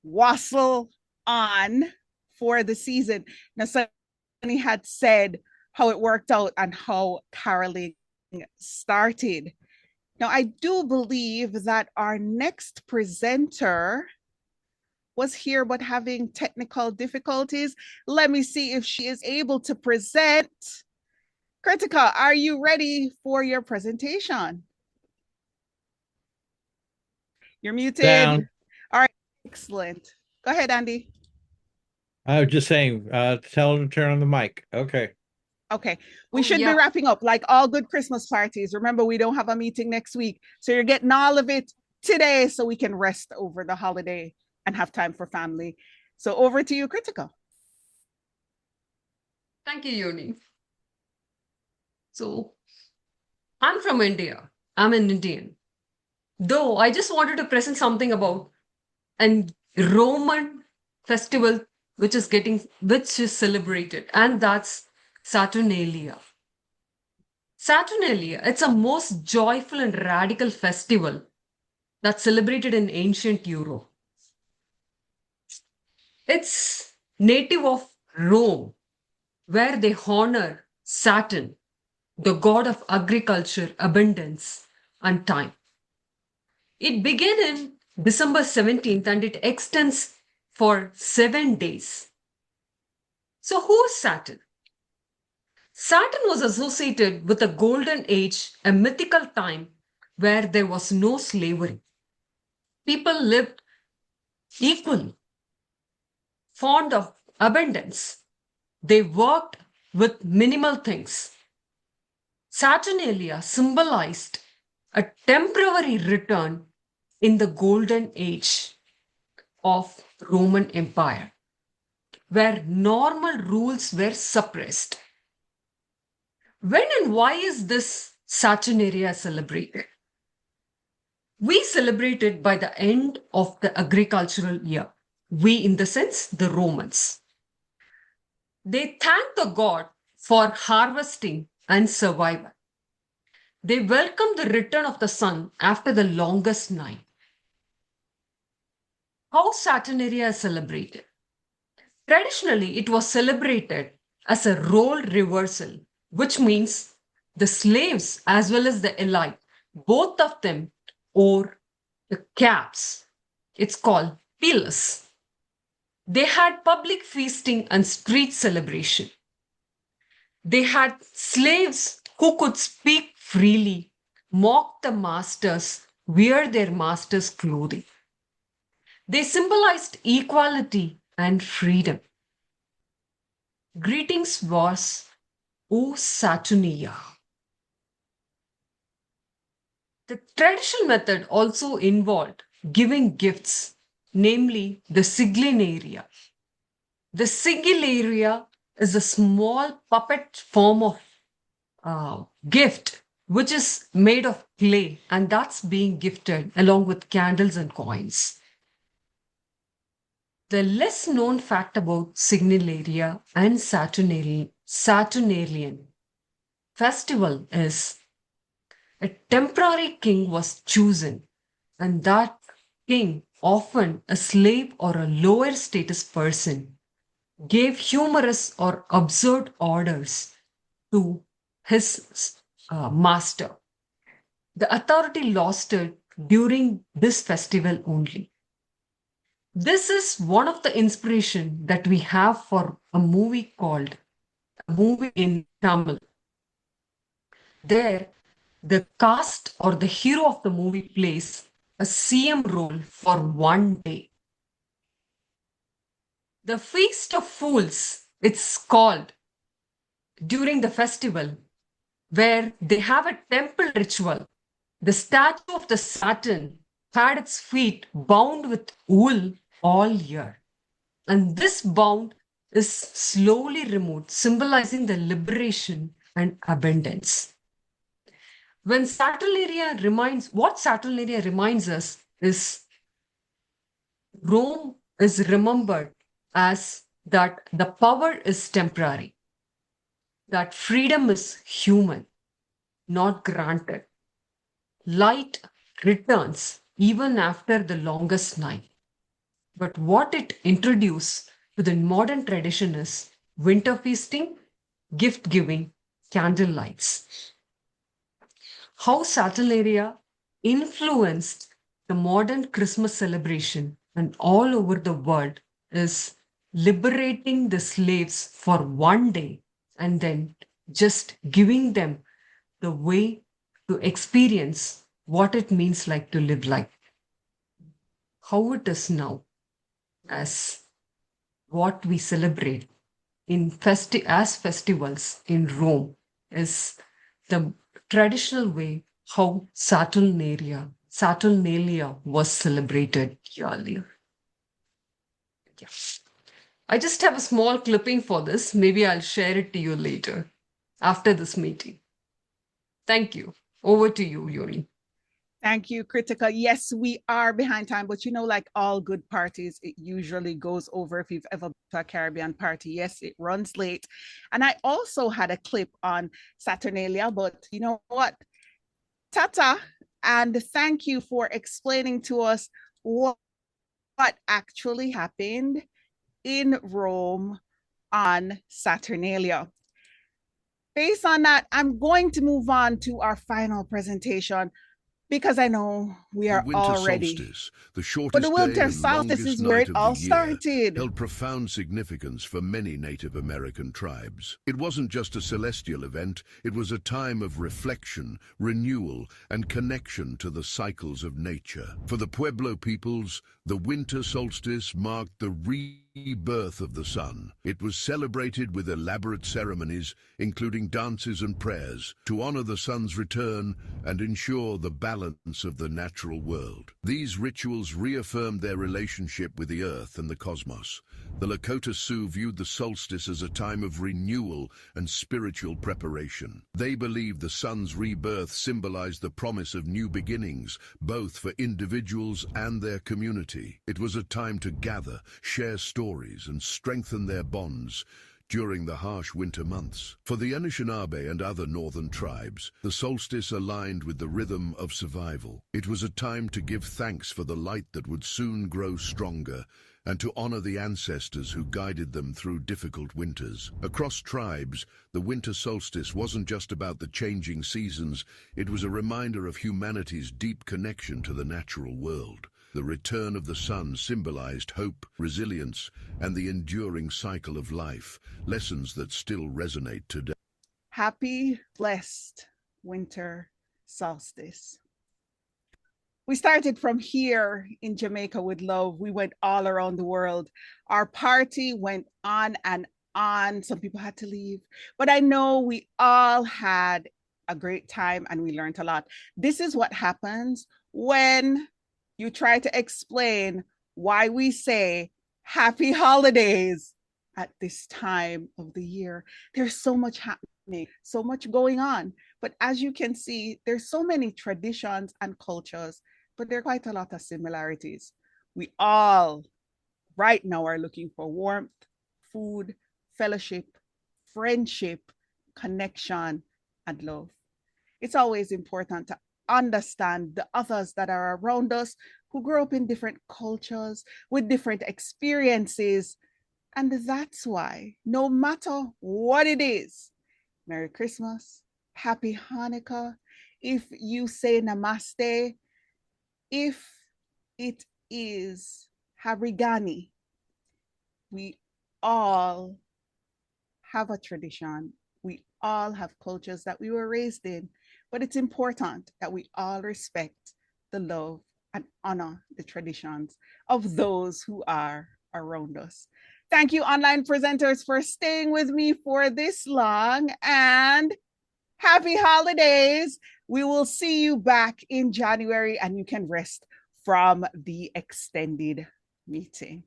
wassail on for the season. Now, Sunny had said how it worked out and how caroling started. Now, I do believe that our next presenter was here but having technical difficulties. Let me see if she is able to present. Kritika, are you ready for your presentation? You're muted. Down. All right, excellent. Go ahead, Andy. I was just saying, tell him to turn on the mic. Okay. Okay, we should be wrapping up like all good Christmas parties. Remember, we don't have a meeting next week. So you're getting all of it today so we can rest over the holiday and have time for family. So over to you, Kritika. Thank you, Yoni. So I'm from India. I'm an Indian. Though I just wanted to present something about a Roman festival which is celebrated, and that's Saturnalia. Saturnalia, it's a most joyful and radical festival that's celebrated in ancient Europe. It's native of Rome, where they honor Saturn, the god of agriculture, abundance, and time. It began in December 17th and it extends for 7 days. So, who is Saturn? Saturn was associated with a golden age, a mythical time where there was no slavery. People lived equally, fond of abundance. They worked with minimal things. Saturnalia symbolized a temporary return in the golden age of Roman Empire, where normal rules were suppressed. When and why is this Saturnalia celebrated? We celebrate it by the end of the agricultural year. We, in the sense, the Romans. They thank the god for harvesting and survival. They welcome the return of the sun after the longest night. How Saturnalia is celebrated? Traditionally, it was celebrated as a role reversal, which means the slaves as well as the elite, both of them wore the caps. It's called pilas. They had public feasting and street celebration. They had slaves who could speak freely, mock the masters, wear their masters' clothing. They symbolized equality and freedom. Greetings was O Saturnia. The traditional method also involved giving gifts, namely the sigillaria. The sigillaria is a small puppet form of gift which is made of clay, and that's being gifted along with candles and coins. The less known fact about Sigillaria and Saturnalian festival is a temporary king was chosen, and that king, often a slave or a lower status person, gave humorous or absurd orders to his master. The authority lost it during this festival only. This is one of the inspiration that we have for a movie in Tamil. There, the cast or the hero of the movie plays a CM role for 1 day. The Feast of Fools, it's called, during the festival, where they have a temple ritual. The statue of the Saturn had its feet bound with wool all year. And this bound is slowly removed, symbolizing the liberation and abundance. What Saturnalia reminds us is Rome is remembered as that the power is temporary, that freedom is human, not granted. Light returns even after the longest night. But what it introduced to the modern tradition is winter feasting, gift giving, candle lights. How Saturnalia influenced the modern Christmas celebration and all over the world is liberating the slaves for one day and then just giving them the way to experience what it means like to live life. How it is now as what we celebrate as festivals in Rome is the traditional way how Saturnalia was celebrated earlier. Yeah. I just have a small clipping for this. Maybe I'll share it to you later after this meeting. Thank you. Over to you, Yoni. Thank you, Kritika. Yes, we are behind time, but you know, like all good parties, it usually goes over. If you've ever been to a Caribbean party, yes, it runs late. And I also had a clip on Saturnalia, but you know what? Tata, and thank you for explaining to us what actually happened in Rome on Saturnalia. Based on that, I'm going to move on to our final presentation, because I know we are all ready. Solstice, the shortest but the winter day and solstice longest is where night it of all the year, started. held profound significance for many Native American tribes. It wasn't just a celestial event, it was a time of reflection, renewal, and connection to the cycles of nature. For the Pueblo peoples, the winter solstice marked the rebirth of the sun. It was celebrated with elaborate ceremonies, including dances and prayers, to honor the sun's return and ensure the balance of the natural world. These rituals reaffirmed their relationship with the earth and the cosmos. The Lakota Sioux viewed the solstice as a time of renewal and spiritual preparation. They believed the sun's rebirth symbolized the promise of new beginnings, both for individuals and their community. It was a time to gather, share stories, and strengthen their bonds during the harsh winter months. For the Anishinaabe and other northern tribes, the solstice aligned with the rhythm of survival. It was a time to give thanks for the light that would soon grow stronger, and to honor the ancestors who guided them through difficult winters. Across tribes, the winter solstice wasn't just about the changing seasons, it was a reminder of humanity's deep connection to the natural world. The return of the sun symbolized hope, resilience, and the enduring cycle of life, lessons that still resonate today. Happy, blessed winter solstice. We started from here in Jamaica with love. We went all around the world. Our party went on and on. Some people had to leave, but I know we all had a great time and we learned a lot. This is what happens when you try to explain why we say happy holidays at this time of the year. There's so much happening, so much going on. But as you can see, there's so many traditions and cultures, but there are quite a lot of similarities. We all right now are looking for warmth, food, fellowship, friendship, connection, and love. It's always important to understand the others that are around us who grew up in different cultures with different experiences. And that's why, no matter what it is, Merry Christmas, Happy Hanukkah, if you say Namaste, if it is Harigani, we all have a tradition. We all have cultures that we were raised in, but it's important that we all respect the love and honor the traditions of those who are around us. Thank you, online presenters, for staying with me for this long, and happy holidays. We will see you back in January, and you can rest from the extended meeting.